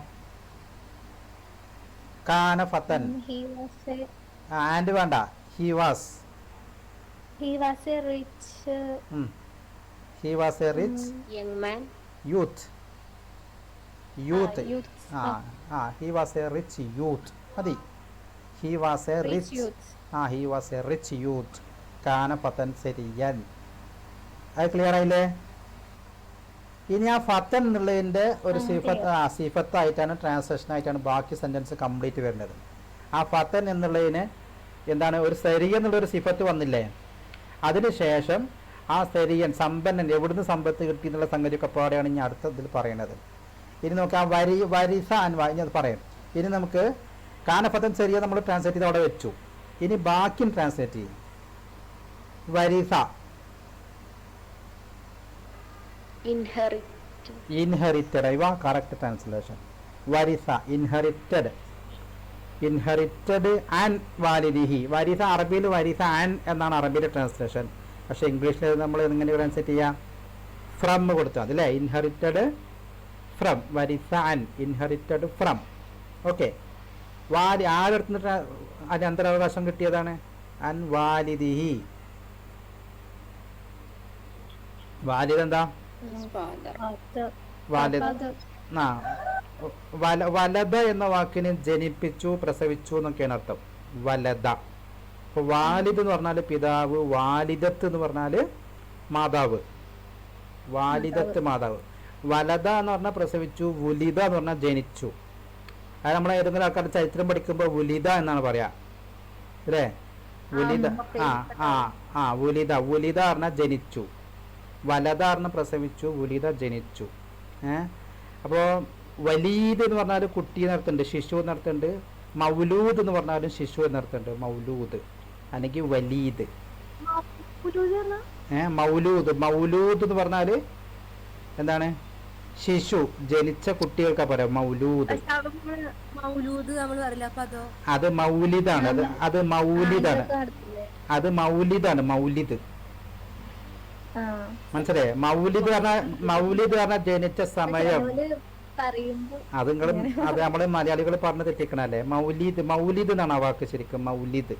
കാന ഫതൻ. ആൻഡ് വേണ്ട, he was. He was a rich he was a rich young man. Youth. Youth. youth. He was a rich youth. മതി. He was a Rich rich. youth. He was a rich youth. കാന ഫതൻ സരിയൻ. അത് ക്ലിയർ ആയില്ലേ? ഇനി ആ ഫതൻ എന്നുള്ളതിൻ്റെ ഒരു സിഫത്തായിട്ടാണ്, ട്രാൻസ്ലേഷൻ ആയിട്ടാണ് ബാക്കി സെൻറ്റൻസ് കംപ്ലീറ്റ് വരുന്നത്. ആ ഫതൻ എന്നുള്ളതിന് എന്താണ്? ഒരു സരിയ എന്നുള്ളൊരു സിഫത്ത് വന്നില്ലേ? അതിനുശേഷം ആ സരിയൻ സമ്പന്നൻ എവിടുന്ന് സമ്പത്ത് കിട്ടി എന്നുള്ള സംഗതിയൊക്കെ പാടെയാണ് ഇനി അടുത്ത ഇതിൽ പറയുന്നത്. ഇനി നമുക്ക് ആ വരിസാൻ അത് പറയും. ഇനി നമുക്ക് കാനഫതൻ സരിയ നമ്മൾ ട്രാൻസ്ലേറ്റ് ചെയ്ത് അവിടെ വെച്ചു. ഇനി ബാക്കിയും ട്രാൻസ്ലേറ്റ് ചെയ്യും. വരിസ. ഇൻഹെറിറ്റഡ്. ഇവ കറക്റ്റ് ട്രാൻസ്ലേഷൻ. വരിസ ഇൻഹെറിറ്റഡ്. ഇൻഹെറിറ്റഡ് ആൻ വാലിദിഹി. വരിസ അറബിയിൽ വരിസ ആൻ എന്നാണ് അറബിയുടെ ട്രാൻസ്ലേഷൻ. പക്ഷെ ഇംഗ്ലീഷിൽ നമ്മൾ എങ്ങനെ ട്രാൻസ്ലേറ്റ് ചെയ്യാം? ഫ്രം കൊടുത്താൽ മതി അല്ലേ? Inherited from. വരിസ ആൻ ഇൻഹെറിറ്റഡ് ഫ്രം. ഓക്കെ. ആരടുത്ത് അനന്തരാവകാശം കിട്ടിയതാണ്? അൻ വാലിദിഹി. വാലിദ് എന്താ? വാലിദ്. വലദ എന്ന വാക്കിന് ജനിപ്പിച്ചു, പ്രസവിച്ചു എന്നൊക്കെയാണ് അർത്ഥം. വലദ. അപ്പൊ വാലിദ് എന്ന് പറഞ്ഞാല് പിതാവ്, വാലിദത്ത് എന്ന് പറഞ്ഞാല് മാതാവ്. വാലിദത്ത് മാതാവ്. വലദ എന്ന് പറഞ്ഞാൽ പ്രസവിച്ചു, വുലിദ എന്ന് പറഞ്ഞാൽ ജനിച്ചു. അത് നമ്മളെ ഏതെങ്കിലും ആൾക്കാരുടെ ചരിത്രം പഠിക്കുമ്പോൾ വുലിദ എന്നാണ് പറയാ അല്ലേ? വുലിദ. വുലിദ. വുലിദ പറഞ്ഞാൽ ജനിച്ചു. വലദ പറഞ്ഞാൽ പ്രസവിച്ചു, വുലിദ ജനിച്ചു. അപ്പോൾ വലീദ് എന്ന് പറഞ്ഞാൽ കുട്ടി എന്നർത്ഥമുണ്ട്, ശിശു എന്നർത്ഥമുണ്ട്. മൗലൂദ് എന്ന് പറഞ്ഞാലും ശിശു എന്നർത്ഥമുണ്ട്. മൗലൂദ് അല്ലെങ്കിൽ വലീദ്. മൗലൂദ്. മൗലൂദ് എന്ന് പറഞ്ഞാൽ എന്താണ്? ശിശു, ജനിച്ച കുട്ടികൾക്കാ പറയാം മൗലൂദ്. അത് മൗലിദാണ്. അത് മൗലിദാണ്. അത് മൗലിദാണ്. മൗലിദ്. മനസ്സിലായേ? മൗലിദ് പറഞ്ഞാൽ ജനിച്ച സമയം. അത് നമ്മള് മലയാളികൾ പറഞ്ഞ് തെറ്റിക്കണല്ലേ? മൗലിദ്. മൗലിദ് എന്നാണ് ആ വാക്ക് ശരിക്കും. മൗലിദ്.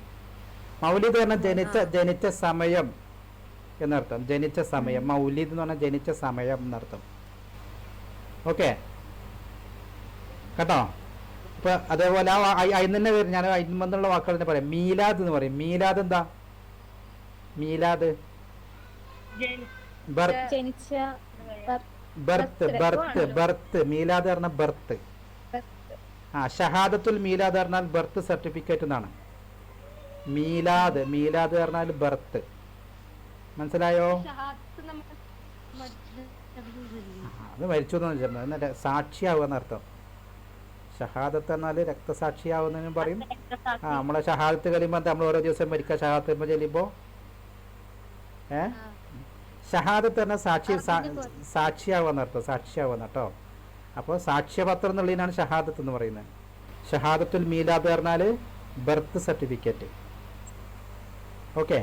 മൗലിദ് പറഞ്ഞാൽ ജനിച്ച സമയം എന്നർത്ഥം. ജനിച്ച സമയം. മൗലിദ് എന്ന് പറഞ്ഞാൽ ജനിച്ച സമയം എന്നർത്ഥം. ഓക്കെ കേട്ടോ. അപ്പൊ അതേപോലെ അതിന് തന്നെ വരും. ഞാൻ അതിന്നുള്ള വാക്കുകൾ തന്നെ പറയാം. മീലാദ് എന്ന് പറയും. മീലാദ് എന്താ? മീലാദ് ബർത്ത്. മീലാദ് പറഞ്ഞാൽ ബർത്ത്. ഷഹാദത്തുൽ മീലാദ് പറഞ്ഞാൽ ബർത്ത് സർട്ടിഫിക്കറ്റ് എന്നാണ്. മീലാദ്. മീലാദ് പറഞ്ഞാൽ ബർത്ത്. മനസ്സിലായോ? അത് മരിച്ചു എന്ന് സാക്ഷിയാവുക എന്നർത്ഥം. ഷഹാദത്ത് പറഞ്ഞാൽ രക്തസാക്ഷിയാവുന്നതിനും പറയും. നമ്മളെ ഷഹാദത്ത് കഴിയുമ്പോൾ നമ്മൾ ഓരോ ദിവസം മരിക്കുക. ഷഹാദത്ത് ചെല്ലുമ്പോ ഷഹാദത്ത് പറഞ്ഞാൽ സാക്ഷിയാവുന്ന അർത്ഥം. സാക്ഷിയാവുന്ന കേട്ടോ. അപ്പോൾ സാക്ഷ്യപത്രം എന്നുള്ളതിനാണ് ഷഹാദത്ത് എന്ന് പറയുന്നത്. ഷഹാദത്തുൽ മീലാദ് പറഞ്ഞാൽ ബർത്ത് സർട്ടിഫിക്കറ്റ്. ഓക്കെ.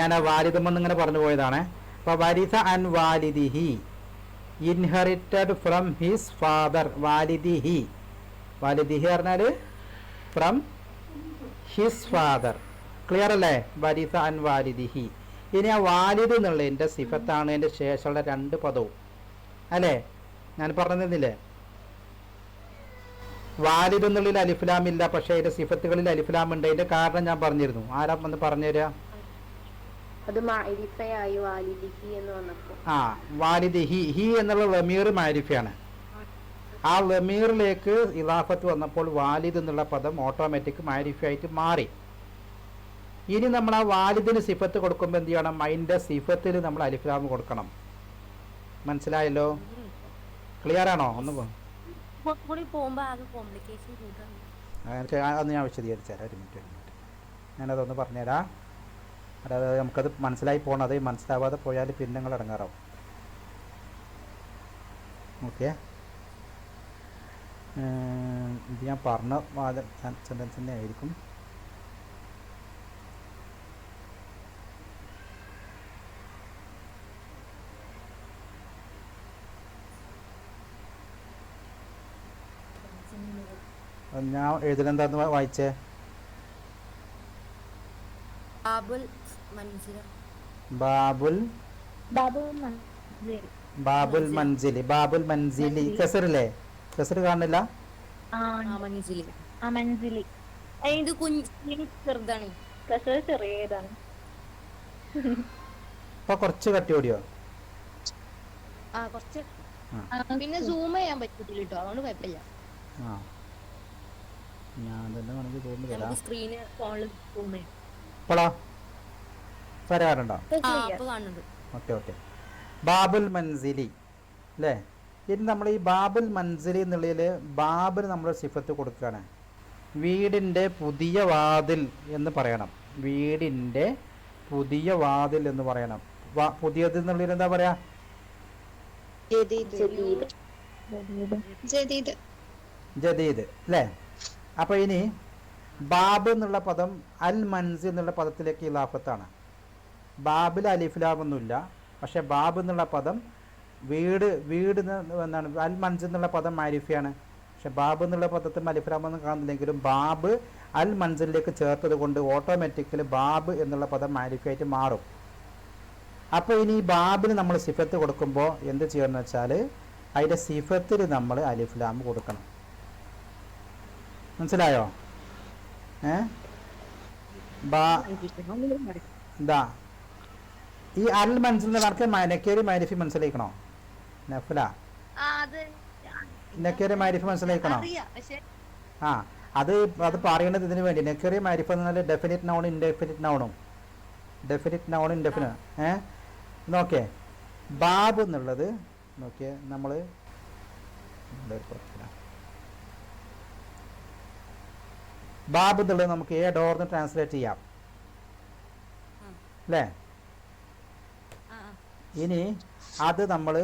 ഞാൻ ആ വാലിദമെന്ന് ഇങ്ങനെ പറഞ്ഞു പോയതാണ്. അപ്പോൾ വരിസ അൻ വാലിദിഹി. Inherited from his father. വാലിദിഹി. വാലിദിഹി പറഞ്ഞാൽ ഫ്രം ഹിസ് ഫാദർ. ക്ലിയർ അല്ലേ? വരിസ അൻ വാലിദിഹി. ഇനി ആ വാലിദ് എന്നുള്ളതിൻ്റെ സിഫത്താണ് അതിൻ്റെ ശേഷമുള്ള രണ്ട് പദവും അല്ലേ? ഞാൻ പറഞ്ഞിരുന്നില്ലേ? വാലിദ് എന്നുള്ളതിൽ അലിഫ്ലാം ഇല്ല, പക്ഷേ അതിൻ്റെ സിഫത്തുകളിൽ അലിഫ്ലാം ഉണ്ട്. അതിൻ്റെ കാരണം ഞാൻ പറഞ്ഞിരുന്നു. ആരാ ഒന്ന് പറഞ്ഞുതരാ? വാലിദിഹി. ഹി എന്നുള്ള ലമീർ മാരിഫയാണ്. ആ ലമീറിലേക്ക് ഇലാഫത്ത് വന്നപ്പോൾ വാലിദ് എന്നുള്ള പദം ഓട്ടോമാറ്റിക് മാരിഫി ആയിട്ട് മാറി. ഇനി നമ്മൾ ആ വാലിദിന് സിഫത്ത് കൊടുക്കുമ്പോൾ എന്ത് ചെയ്യണം? അതിൻ്റെ സിഫത്തിൽ നമ്മൾ അലിഫ്ലാം കൊടുക്കണം. മനസ്സിലായല്ലോ? ക്ലിയർ ആണോ? കൂടി പോകുമ്പോ ആകെ കോംപ്ലിക്കേഷൻ കൂട്ടാണ്. അതൊന്ന് ഞാൻ വിശദീകരിച്ചു തരാം. ഒരു മിനിറ്റ് ഞാനതൊന്ന് പറഞ്ഞുതരാം. അതായത് നമുക്കത് മനസ്സിലായി പോകണം. അത് മനസ്സിലാവാതെ പോയാൽ പിന്നെ നിങ്ങൾ ഇടങ്ങാറാവും. ഓക്കെ, ഇത് ഞാൻ പറഞ്ഞ സെൻറ്റൻസ് തന്നെ ആയിരിക്കും. ഞാൻ എഴുതലെന്താന്ന് വായിച്ചേ? ബാബുൽ മൻസില. ബാബുൽ ബാബു മൻസിൽ. ബാബുൽ മൻസിലി. ബാബുൽ മൻസിലി. കസറില്ലേ? കസറ് കാണുന്നില്ല. മൻസിലി. മൻസിലി. ഇത് കുഞ്ഞു ചെറുതാണ്. കസർ ചെറിയതാണ്. അപ്പൊ കുറച്ച് കട്ടി ഓടിയോ? കുറച്ച്. പിന്നെ സൂം ചെയ്യാൻ പറ്റില്ല കേട്ടോ, അതുകൊണ്ട് കുഴപ്പമില്ല. ആ, ഞാൻ തന്നെ വേണമെങ്കിൽ തോന്നുന്നു തരാം. സ്ക്രീന് ഫോണിൽ സൂം ചെയ്യാം. ഇപ്പോഴോ വരാറുണ്ടോ? കാണുന്നുണ്ട്. Okay okay. ബാബുൽ മൻസിലി അല്ലേ? ഇനി നമ്മൾ ഈ ബാബുൽ മൻസിലി എന്നുള്ളതിൽ ബാബിന് നമ്മൾ സിഫത്ത് കൊടുക്കുകയാണ്. വീടിൻ്റെ പുതിയ വാതിൽ എന്ന് പറയണം. വീടിൻ്റെ പുതിയ വാതിൽ എന്ന് പറയണം. പുതിയത് എന്നുള്ളതിൽ എന്താ പറയാ? ജദീദ് അല്ലേ? അപ്പോൾ ഇനി ബാബ് എന്നുള്ള പദം അൽ മൻസിൽ എന്നുള്ള പദത്തിലേക്ക് ഇലാഫത്താണ്. ബാബിൽ അലിഫ്ലാമൊന്നുമില്ല. പക്ഷേ ബാബ് എന്നുള്ള പദം വീട് എന്നാണ്. അൽ മൻസിൽ എന്നുള്ള പദം മാരിഫിയാണ്. പക്ഷെ ബാബ് എന്നുള്ള പദത്തിൽ അലിഫ്ലാമൊന്നും കാണുന്നില്ലെങ്കിലും ബാബ് അൽ മൻസിലേക്ക് ചേർത്തത് കൊണ്ട് ഓട്ടോമാറ്റിക്കലി ബാബ് എന്നുള്ള പദം മാരിഫിയായിട്ട് മാറും. അപ്പോൾ ഇനി ഈ ബാബിന് നമ്മൾ സിഫത്ത് കൊടുക്കുമ്പോൾ എന്ത് ചെയ്യണമെന്ന് വെച്ചാൽ അതിൻ്റെ സിഫത്തിൽ നമ്മൾ അലിഫ്ലാം കൊടുക്കണം. മനസ്സിലായോ? എന്താ ഈ അൽ മൻസിൽ നടക്ക് നക്കേരി മാരിഫി മനസ്സിലാക്കണോ? നഫല നക്കേരി മാരിഫി മനസ്സിലാക്കണോ? ആ, അത് പറയണത് ഇതിന് വേണ്ടി. നക്കേരി മാരിഫ എന്ന് പറഞ്ഞാൽ ഡെഫിനിറ്റ് നൗണും ഇൻഡെഫിനിറ്റ് നൗണും. Definite noun indefinite. നോക്കേ, ബാബ് എന്നുള്ളത് നോക്കിയേ, നമ്മൾ ബാബ് എന്നുള്ളത് നമുക്ക് എ ഡോർന്ന് ട്രാൻസ്ലേറ്റ് ചെയ്യാം അല്ലേ? ഇനി അത് നമ്മൾ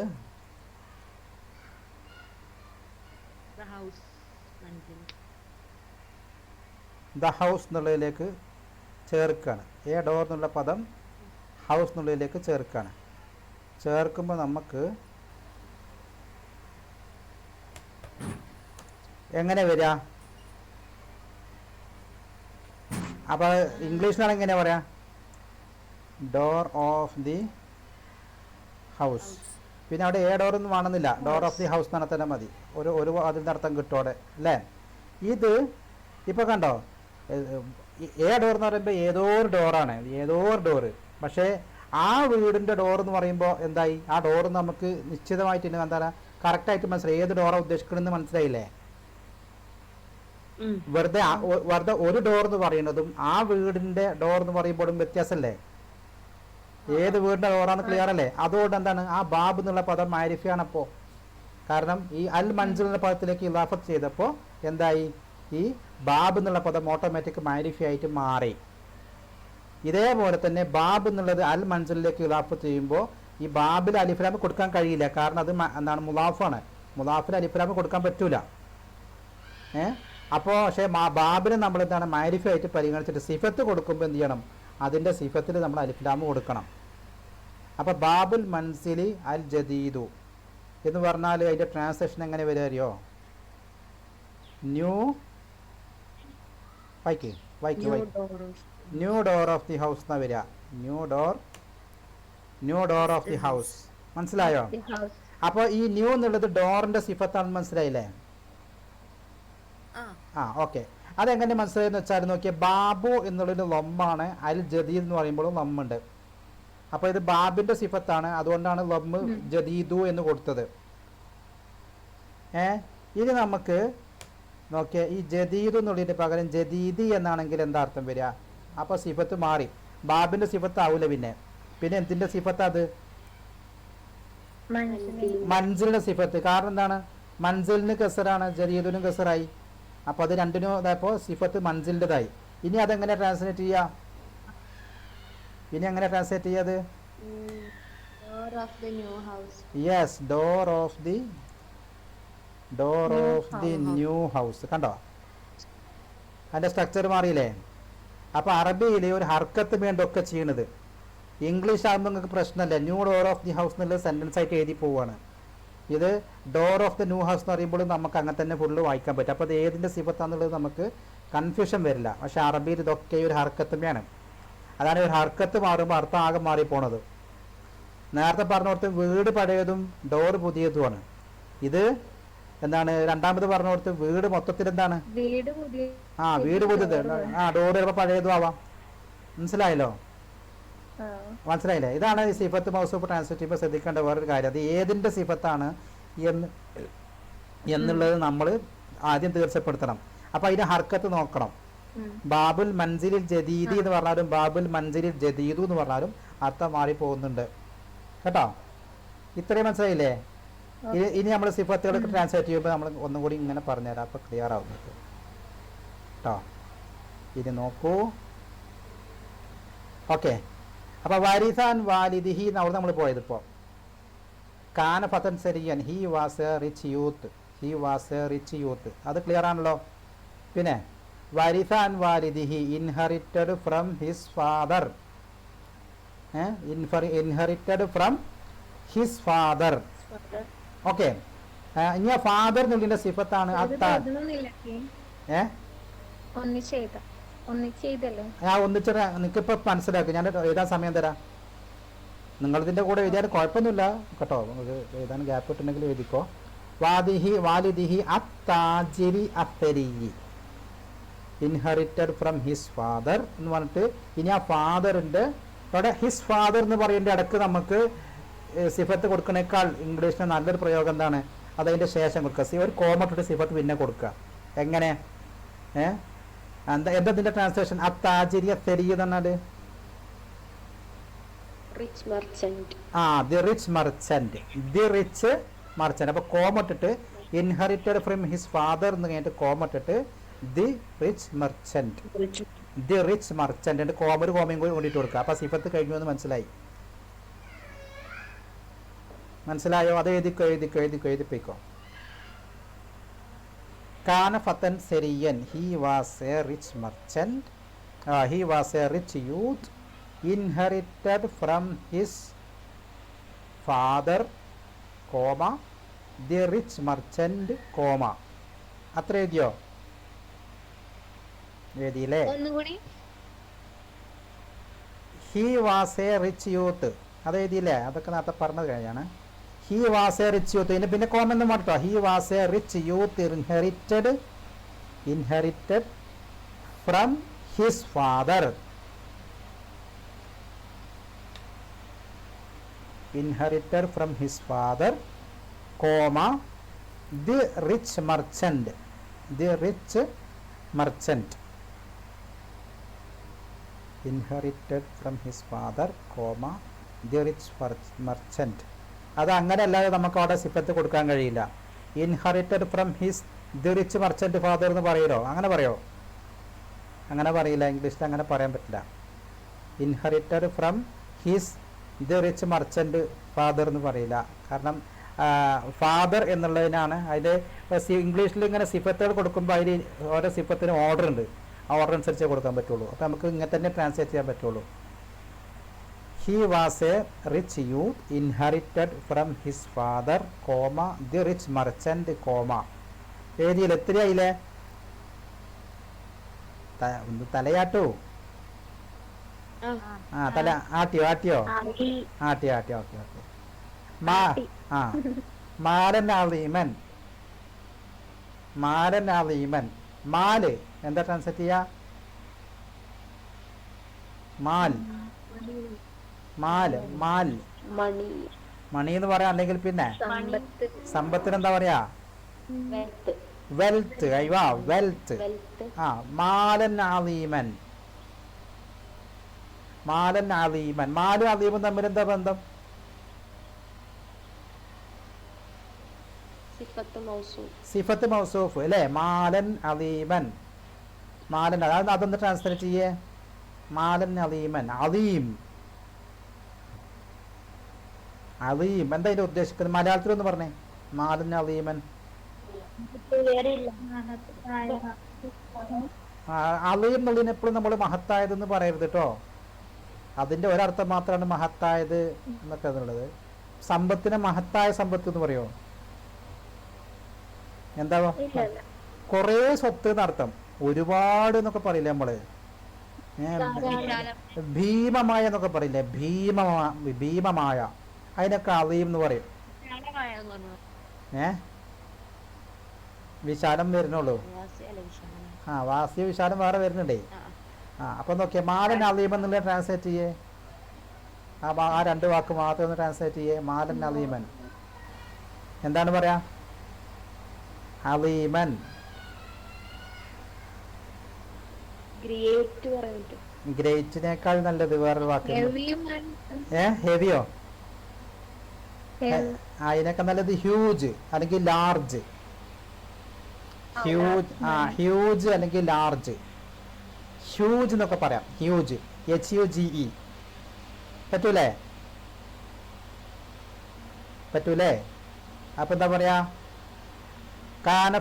ദ ഹൗസ് എന്നുള്ളതിലേക്ക് ചേർക്കുകയാണ്. എ ഡോർ എന്നുള്ള പദം ഹൗസ് എന്നുള്ളതിലേക്ക് ചേർക്കുകയാണ്. ചേർക്കുമ്പോൾ നമുക്ക് എങ്ങനെ വരിക? അപ്പോൾ ഇംഗ്ലീഷിലാണ് എങ്ങനെ പറയാ? Door of the house. പിന്നെ അവിടെ എ ഡോർ ഒന്നും വേണമെന്നില്ല, ഡോർ ഓഫ് ദി ഹൗസ് എന്നാണ് തന്നെ മതി. ഒരു അതിൻ്റെ അർത്ഥം കിട്ടും അവിടെ അല്ലേ? ഇത് ഇപ്പോൾ കണ്ടോ, എ ഡോർ എന്ന് പറയുമ്പോൾ ഏതോ ഒരു ഡോറാണ്, ഏതോ ഒരു ഡോറ്. പക്ഷേ ആ വീടിൻ്റെ ഡോർ എന്ന് പറയുമ്പോൾ എന്തായി? ആ ഡോർ നമുക്ക് നിശ്ചിതമായിട്ട് എന്താ കറക്റ്റായിട്ട് മനസ്സിലായി. ഏത് ഡോറാണ് ഉദ്ദേശിക്കണമെന്ന് മനസ്സിലായില്ലേ? വെറുതെ ഒരു ഡോർ എന്ന് പറയുന്നതും ആ വീടിൻ്റെ ഡോർ എന്ന് പറയുമ്പോഴും വ്യത്യാസമല്ലേ? ഏത് വീടിൻ്റെ ഡോറാന്ന് ക്ലിയർ അല്ലേ? അതുകൊണ്ട് എന്താണ് ആ ബാബ് എന്നുള്ള പദം മാരിഫിയാണ്. അപ്പോൾ കാരണം ഈ അൽ മൻസിൽ എന്ന പദത്തിലേക്ക് ഇലാഫത്ത് ചെയ്തപ്പോൾ എന്തായി? ഈ ബാബ് എന്നുള്ള പദം ഓട്ടോമാറ്റിക് മാരിഫി ആയിട്ട് മാറി. ഇതേപോലെ തന്നെ ബാബ് എന്നുള്ളത് അൽ മൻസിലേക്ക് ഇലാഫത്ത് ചെയ്യുമ്പോൾ ഈ ബാബിൽ അലിഫ്ലാമ് കൊടുക്കാൻ കഴിയില്ല. കാരണം അത് എന്താണ്? മുലാഫാണ്. മുലാഫിൽ അലിഫ്ലാമ് കൊടുക്കാൻ പറ്റൂല. അപ്പോൾ പക്ഷേ ബാബിനെ നമ്മൾ എന്താണ്? മാരിഫി ആയിട്ട് പരിഗണിച്ചിട്ട് സിഫത്ത് കൊടുക്കുമ്പോൾ എന്ത് ചെയ്യണം? അതിൻ്റെ സിഫത്തിൽ നമ്മൾ അലിഫ്ലാമ് കൊടുക്കണം. അപ്പോൾ ബാബുൽ മൻസിലി അൽ ജദീദു എന്ന് പറഞ്ഞാൽ അതിൻ്റെ ട്രാൻസ്ലേഷൻ എങ്ങനെ വരിക അറിയോ? New new door of the house എന്നാ വരിക. New door of the house. മനസ്സിലായോ? അപ്പോൾ ഈ ന്യൂ എന്നുള്ളത് ഡോറിൻ്റെ സിഫത്താണെന്ന് മനസ്സിലായില്ലേ? ഓക്കെ. അതെങ്ങനെ മനസ്സിലായെന്ന് വെച്ചാൽ നോക്കിയ ബാബു എന്നുള്ളൊരു ലമ്മാണ്. അൽ ജദീദ് എന്ന് പറയുമ്പോഴും ലമ്മുണ്ട്. അപ്പോൾ ഇത് ബാബിൻ്റെ സിഫത്താണ്, അതുകൊണ്ടാണ് ലമ്മ് ജദീദു എന്ന് കൊടുത്തത്. ഇനി നമുക്ക് നോക്കിയ ഈ ജദീദ് എന്നുള്ളതിൻ്റെ പകരം ജദീദി എന്നാണെങ്കിൽ എന്താ അർത്ഥം വരിക? അപ്പോൾ സിഫത്ത് മാറി. ബാബിൻ്റെ സിഫത്ത് ആവില്ല. പിന്നെ എന്തിൻ്റെ സിഫത്ത്? അത് മൻസിലി മൻസിലിന്റെ സിഫത്ത്. കാരണം എന്താണ്? മൻസിലിന് കസറാണ്, ജരീദിനും കസറായി. അപ്പോൾ അത് രണ്ടിനും ഇതായപ്പോൾ സിഫത്ത് മൻസിലിൻ്റെതായി. ഇനി അതെങ്ങനെ ട്രാൻസ്ലേറ്റ് ചെയ്യുക? ഇനി എങ്ങനെ ട്രാൻസ്ലേറ്റ് ചെയ്യാത്? Door of the new house. Yes, door of the new house. കണ്ടോ അതിൻ്റെ സ്ട്രക്ചർ മാറിയില്ലേ? അപ്പോൾ അറബിയിൽ ഒരു ഹർക്കത്ത് വേണ്ടൊക്കെ ചെയ്യണത്. ഇംഗ്ലീഷ് ആകുമ്പോൾ നിങ്ങൾക്ക് പ്രശ്നമല്ല, new door of the house എന്നുള്ള സെൻറ്റൻസ് ആയിട്ട് എഴുതി പോവുകയാണ്. ഇത് door of the new house എന്ന് പറയുമ്പോൾ നമുക്ക് അങ്ങനെ തന്നെ ഫുള്ള് വായിക്കാൻ പറ്റും. അപ്പോൾ അത് ഏതിൻ്റെ സിഫത്താണെന്നുള്ളത് നമുക്ക് കൺഫ്യൂഷൻ വരില്ല. പക്ഷേ അറബിയിൽ ഇതൊക്കെ ഒരു ഹർക്കത്തുമാണ്. അതാണ് ഒരു ഹർക്കത്ത് മാറുമ്പോൾ അർത്ഥം ആകെ മാറിപ്പോണത്. നേരത്തെ പറഞ്ഞോടത്ത് വീട് പഴയതും ഡോർ പുതിയതുമാണ്. ഇത് എന്താണ്? രണ്ടാമത് പറഞ്ഞോടത്ത് വീട് മൊത്തത്തിൽ എന്താണ്? വീട് പുതിയ വീട് പുതിയത്. ഡോർ ചിലപ്പോൾ പഴയതും ആവാം. മനസ്സിലായല്ലോ? മനസ്സിലായില്ലേ? ഇതാണ് ഈ സിഫത്ത് മൗസൂഫ് ട്രാൻസ്ലേറ്റ് ചെയ്യുമ്പോൾ ശ്രദ്ധിക്കേണ്ട വേറൊരു കാര്യം. അത് ഏതിൻ്റെ സിഫത്താണ് എന്നുള്ളത് നമ്മൾ ആദ്യം തീർച്ചപ്പെടുത്തണം. അപ്പോൾ അതിൻ്റെ ഹർക്കത്ത് നോക്കണം. ബാബുൽ മൻസിലിൽ ജദീദി എന്ന് പറഞ്ഞാലും ബാബുൽ മൻസിലിൽ ജദീദു എന്ന് പറഞ്ഞാലും അർത്ഥം മാറി പോകുന്നുണ്ട് കേട്ടോ. ഇത്രയും മനസ്സിലായില്ലേ? ഇനി നമ്മൾ സിഫത്തുകളൊക്കെ ട്രാൻസ്ലേറ്റ് ചെയ്യുമ്പോൾ നമ്മൾ ഒന്നും കൂടി ഇങ്ങനെ പറഞ്ഞുതരാം. അപ്പോൾ ക്ലിയർ ആവുന്നത് കേട്ടോ. ഇനി നോക്കൂ. ഓക്കെ, അപ്പോൾ വാരിസാൻ വാലിദിഹി അവിടെ നമ്മൾ പോയത്. ഇപ്പോൾ കാന ഫതൻ സരിയൻ, he was a rich youth. അത് ക്ലിയർ ആണല്ലോ. പിന്നെ വാരിസാൻ വാലിദിഹി, inherited from his father. Inherited from his father. Okay, ഇനി ആ ഫാദർ എന്നുള്ളതിൻ്റെ സിഫത്താണ് അത്താൻ. ഒന്നിച്ചത് നിനക്കിപ്പോൾ മനസ്സിലാക്കി. ഞാൻ എഴുതാൻ സമയം തരാം. നിങ്ങളിതിൻ്റെ കൂടെ എഴുതിയാൽ കുഴപ്പമൊന്നുമില്ല കേട്ടോ. എഴുതാൻ ഗ്യാപ്പ് ഇട്ടുണ്ടെങ്കിൽ എഴുതിക്കോ. വാലിദിഹി അത്താജിരി അത്തരിയി, ഇൻഹെറിറ്റഡ് ഫ്രം ഹിസ് ഫാദർ എന്ന് പറഞ്ഞിട്ട് ഇനി ആ ഫാദറിൻ്റെ അവിടെ ഹിസ് ഫാദർ എന്ന് പറയുന്നതിൻ്റെ ഇടക്ക് നമുക്ക് സിഫത്ത് കൊടുക്കുന്നേക്കാൾ ഇംഗ്ലീഷിന് നല്ലൊരു പ്രയോഗം എന്താണ്? അതതിൻ്റെ ശേഷം കൊടുക്കുക. ഒരു കോമട്ടിട്ട് സിഫത്ത് പിന്നെ കൊടുക്കുക. എങ്ങനെ? എന്താ ഇതിൻ്റെ ട്രാൻസ്ലേഷൻ? അത്താജിരി അത്തരി എന്ന് പറഞ്ഞാൽ Rich merchant. The rich merchant. അപ്പോൾ കോമട്ടിട്ട് ഇൻഹെറിറ്റഡ് ഫ്രം ഹിസ് ഫാദർ എന്ന് കഴിഞ്ഞിട്ട് കോമട്ടിട്ട് ദി റിച്ച് മർച്ചന്റ്. ഒരു കോമയും കൂടി കൊണ്ടിട്ട് കൊടുക്കുക. അപ്പോൾ സിഫത്ത് കഴിഞ്ഞു എന്ന് മനസ്സിലായോ? അത് എഴുതിപ്പിക്കോ. കാന ഫതൻ സെരിയൻ, he was a rich merchant, he was a rich youth, inherited from his father, comma the rich merchant, comma. അത്ര എഴുതിയോ? എഴുതിയില്ലേ? He was a rich youth അത് എഴുതിയില്ലേ? അതൊക്കെ നേരത്തെ പറഞ്ഞത് കഴിഞ്ഞാണ്. He was a rich youth. ഇതിന് പിന്നെ കോമെന്ന് പറഞ്ഞോ. He was a rich youth inherited from his father. Inherited from his father, comma the rich merchant. Inherited from his father, comma the rich merchant. അത് അങ്ങനെ അല്ലാതെ നമുക്ക് അവിടെ സിഫത്ത് കൊടുക്കാൻ കഴിയില്ല. Inherited from his the rich merchant father എന്ന് പറയലോ? അങ്ങനെ പറയോ? അങ്ങനെ പറയില്ല. ഇംഗ്ലീഷിൽ അങ്ങനെ പറയാൻ പറ്റില്ല. Inherited from his the rich merchant father എന്ന് പറയില്ല. കാരണം ഫാദർ എന്നുള്ളതിനാണ് അതിൽ ഇംഗ്ലീഷിൽ ഇങ്ങനെ സിഫത്തുകൾ കൊടുക്കുമ്പോൾ അതിൽ ഓരോ സിഫത്തിന് ഓർഡർ ഉണ്ട്. ആ ഓർഡർ അനുസരിച്ചേ കൊടുക്കാൻ പറ്റുള്ളൂ. അപ്പോൾ നമുക്ക് ഇങ്ങനെ തന്നെ ട്രാൻസ്ലേറ്റ് ചെയ്യാൻ പറ്റുള്ളൂ. He was a rich youth inherited from his father, comma the rich merchant, comma. ഏതിയിൽ എത്രയായില്ലേ? തലയാട്ടോ? തല ആട്ടിയോ? ആട്ടി. ഓക്കെ. മാലൻ അളീമൻ. മാല് എന്താ ട്രാൻസ്ലേറ്റ് ചെയ്യാ? മണി എന്ന് പറയാം. അല്ലെങ്കിൽ പിന്നെ സമ്പത്തിന് എന്താ പറയാ? വെൽത്ത്. വെൽത്ത്. മാലൻ അളീമൻ. മാലും അലീമും തമ്മിൽ എന്താ ബന്ധം? സിഫത്ത് മൗസൂഫ് അല്ലേ? മാലൻ അലീമൻ. മാലൻ അതൊന്ന് ട്രാൻസ്ലേറ്റ് ചെയ്യേ. മാലൻ അലീമൻ. അലീം അലീം എന്താ ഇതിന്റെ ഉദ്ദേശിക്കുന്നത്? മലയാളത്തിലൊന്ന് പറഞ്ഞേ. മാലൻ അലീമൻ. പേരില്ല. അലീം എന്നുള്ളതിന് എപ്പോഴും നമ്മൾ മഹത്തായതെന്ന് പറയരുത് കേട്ടോ. അതിന്റെ ഒരർത്ഥം മാത്രമാണ് മഹത്തായത് എന്നൊക്കെ എന്നുള്ളത്. സമ്പത്തിനെ മഹത്തായ സമ്പത്ത് എന്ന് പറയുമോ? എന്താ ഇല്ലല്ല. കുറേ സ്വത്ത് എന്നർത്ഥം. ഒരുപാട് എന്നൊക്കെ പറയില്ലേ നമ്മള്. ഭീമമായ എന്നൊക്കെ പറയില്ലേ? ഭീമമായ അതിനൊക്കെ അലീം എന്ന് പറയും. വിശാലം വരുന്നുള്ളൂ. വാസ്യ വിശാലം വേറെ വരുന്നുണ്ടേ. അപ്പൊ നോക്കിയേ, മാലൻ അലീം എന്നുള്ള ട്രാൻസ്ലേറ്റ് ചെയ്യേ. ആ രണ്ട് വാക്ക് മാത്രം ഒന്ന് ട്രാൻസ്ലേറ്റ് ചെയ്യേ. മാലൻ അലീമൻ എന്താണ് പറയാ? അലീമൻ. ഗ്രേറ്റിനേക്കാൾ നല്ലത് വേറൊരു വാക്ക്. ഹെവിയോ? അതിനൊക്കെ നല്ലത് ഹ്യൂജ് അല്ലെങ്കിൽ ലാർജ്. ഹ്യൂജ് അല്ലെങ്കിൽ ലാർജ്. ഹ്യൂജ് എന്നൊക്കെ പറയാം. Huge, HUGE. പറ്റൂലേ? അപ്പൊ എന്താ പറയാ? കാന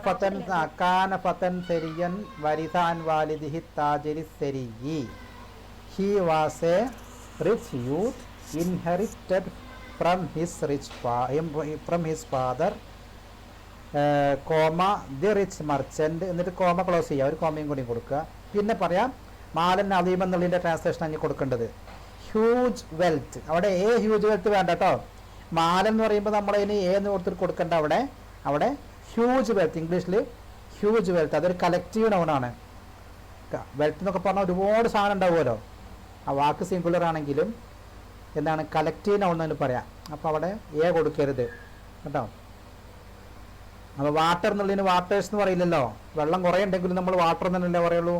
ഫതൻ സെരിയൻ വരിസാൻ വാലിദിഹി താജിരി സെരിയി. He was a rich youth inherited from his father comma the rich merchant. എന്നിട്ട് കോമ ക്ലോസ് ചെയ്യുക. ഒരു കോമയും കൂടി കൊടുക്കുക. പിന്നെ പറയാം മാലൻ അലീം എന്നുള്ളതിന്റെ ട്രാൻസ്ലേഷൻ ആണ് കൊടുക്കേണ്ടത്. Huge wealth. അവിടെ ഹ്യൂജ് വെൽത്ത് വേണ്ട കേട്ടോ. മാലൻ എന്ന് പറയുമ്പോൾ നമ്മൾ ഇനി എന്ന് കൊടുത്തിട്ട് കൊടുക്കേണ്ട. അവിടെ ഹ്യൂജ് വെൽത്ത്. ഇംഗ്ലീഷിൽ ഹ്യൂജ് വെൽത്ത്. അതൊരു കളക്റ്റീവ് നൗണാണ്. വെൽത്ത് എന്നൊക്കെ പറഞ്ഞാൽ ഒരുപാട് സാധനം ഉണ്ടാവുമല്ലോ. ആ വാക്ക് സിംഗുലർ ആണെങ്കിലും എന്താണ് കളക്റ്റീവ് നൗൺ എന്ന് പറയാം. അപ്പോൾ അവിടെ കൊടുക്കരുത് കേട്ടോ. അപ്പോൾ വാട്ടർ എന്നുള്ളതിന് വാട്ടേഴ്സ് എന്ന് പറയില്ലല്ലോ. വെള്ളം കുറേ ഉണ്ടെങ്കിലും നമ്മൾ വാട്ടർ എന്നല്ലേ പറയുള്ളൂ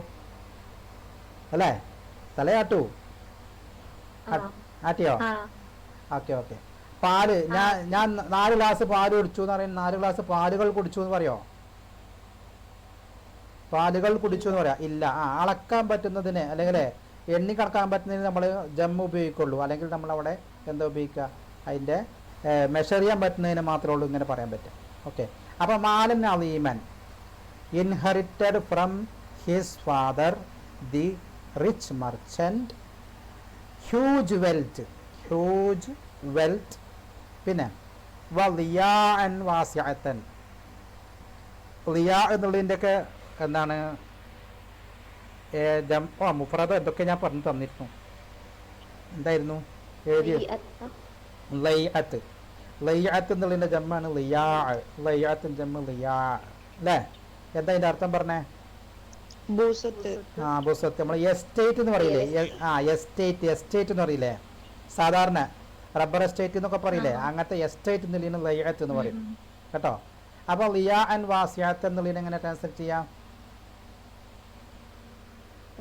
അല്ലേ? തലയാട്ടു ആട്ടിയോ? ഓക്കെ. പാല്. ഞാൻ 4 ഗ്ലാസ് പാല് കുടിച്ചു എന്ന് പറയുന്നത് 4 ഗ്ലാസ് പാലുകൾ കുടിച്ചു എന്ന് പറയോ? പാലുകൾ കുടിച്ചു എന്ന് പറയാം ഇല്ല. അളക്കാൻ പറ്റുന്നതിന് അല്ലെങ്കിൽ എണ്ണി കണക്കാൻ പറ്റുന്നതിന് നമ്മൾ ജമ്മ് ഉപയോഗിക്കുള്ളൂ. അല്ലെങ്കിൽ നമ്മൾ അവിടെ എന്താ ഉപയോഗിക്കുക? അതിൻ്റെ മെഷർ ചെയ്യാൻ പറ്റുന്നതിന് മാത്രമേ ഉള്ളൂ ഇങ്ങനെ പറയാൻ പറ്റും. ഓക്കെ. അപ്പോൾ മാലൻ അലീമൻ inherited from his father the rich merchant. Huge wealth. പിന്നെ വലിയാഅൻ വാസിഅത്തൻ. ലിയാ എന്നുള്ളതിൻ്റെ ഒക്കെ എന്താണ് മുഫ്രദ് എന്തൊക്കെ ഞാൻ പറഞ്ഞു തന്നിരുന്നു. എന്തായിരുന്നു ലൈഅത്ത് എന്നുള്ളതിൻ്റെ ജമ്മാണ് ലൈഅത്ത് ജമ്മ് ലിയാ അല്ലേ? എന്താ അതിൻ്റെ അർത്ഥം പറഞ്ഞേ? ഭൂസ്വത്ത്. നമ്മൾ എസ്റ്റേറ്റ് എന്ന് പറയില്ലേ? എസ്റ്റേറ്റ് എന്ന് പറയില്ലേ? സാധാരണ റബ്ബർ എസ്റ്റേറ്റ് എന്നൊക്കെ പറയില്ലേ? അങ്ങനത്തെ എസ്റ്റേറ്റ് എന്നുള്ളതിന് ലൈഅത്ത് എന്ന് പറയും കേട്ടോ. അപ്പോൾ ലിയാ ആൻഡ് വാസിയാത്ത് എന്നുള്ളതിന് എങ്ങനെ ട്രാൻസ്ലേറ്റ് ചെയ്യാം?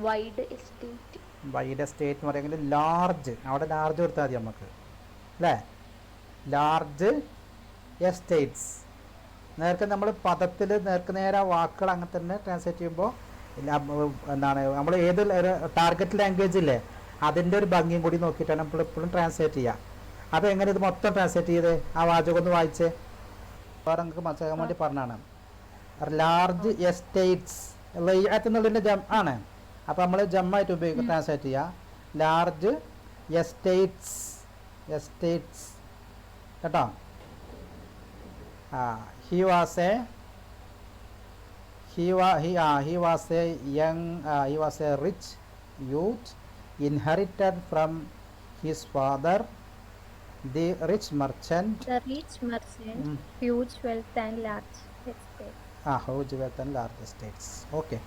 വൈഡ് എസ്റ്റേറ്റ് എന്ന് പറയുമെങ്കിൽ ലാർജ്. അവിടെ ലാർജ് കൊടുത്താൽ മതി നമുക്ക് അല്ലേ? Large estates. നേരത്തെ നമ്മൾ പദത്തിൽ നേരെ വാക്കുകൾ അങ്ങനെ തന്നെ ട്രാൻസ്ലേറ്റ് ചെയ്യുമ്പോൾ എന്താണ് നമ്മൾ ഏത് ടാർഗറ്റ് ലാംഗ്വേജ് ഇല്ലേ അതിൻ്റെ ഒരു ഭംഗിയും കൂടി നോക്കിയിട്ടാണ് നമ്മൾ എപ്പോഴും ട്രാൻസ്ലേറ്റ് ചെയ്യുക. അപ്പോൾ എങ്ങനെ ഇത് മൊത്തം ട്രാൻസ്ലേറ്റ് ചെയ്ത് ആ വാചകം ഒന്ന് വായിച്ചേ. വേറെ നിങ്ങൾക്ക് മനസ്സിലാക്കാൻ വേണ്ടി പറഞ്ഞാണ്. ലാർജ് എസ്റ്റേറ്റ്സ് ലൈഅത്ത് എന്നുള്ളതിൻ്റെ ജം ആണ്. അപ്പോൾ നമ്മൾ ജമ്മായിട്ട് ഉപയോഗിക്കുക ട്രാൻസ്ലേറ്റ് ചെയ്യുക. ലാർജ് എസ്റ്റേറ്റ്സ് കേട്ടോ. He was a rich youth inherited from his father the rich merchant. Huge wealth and large estates. Huge wealth and large estates. Okay.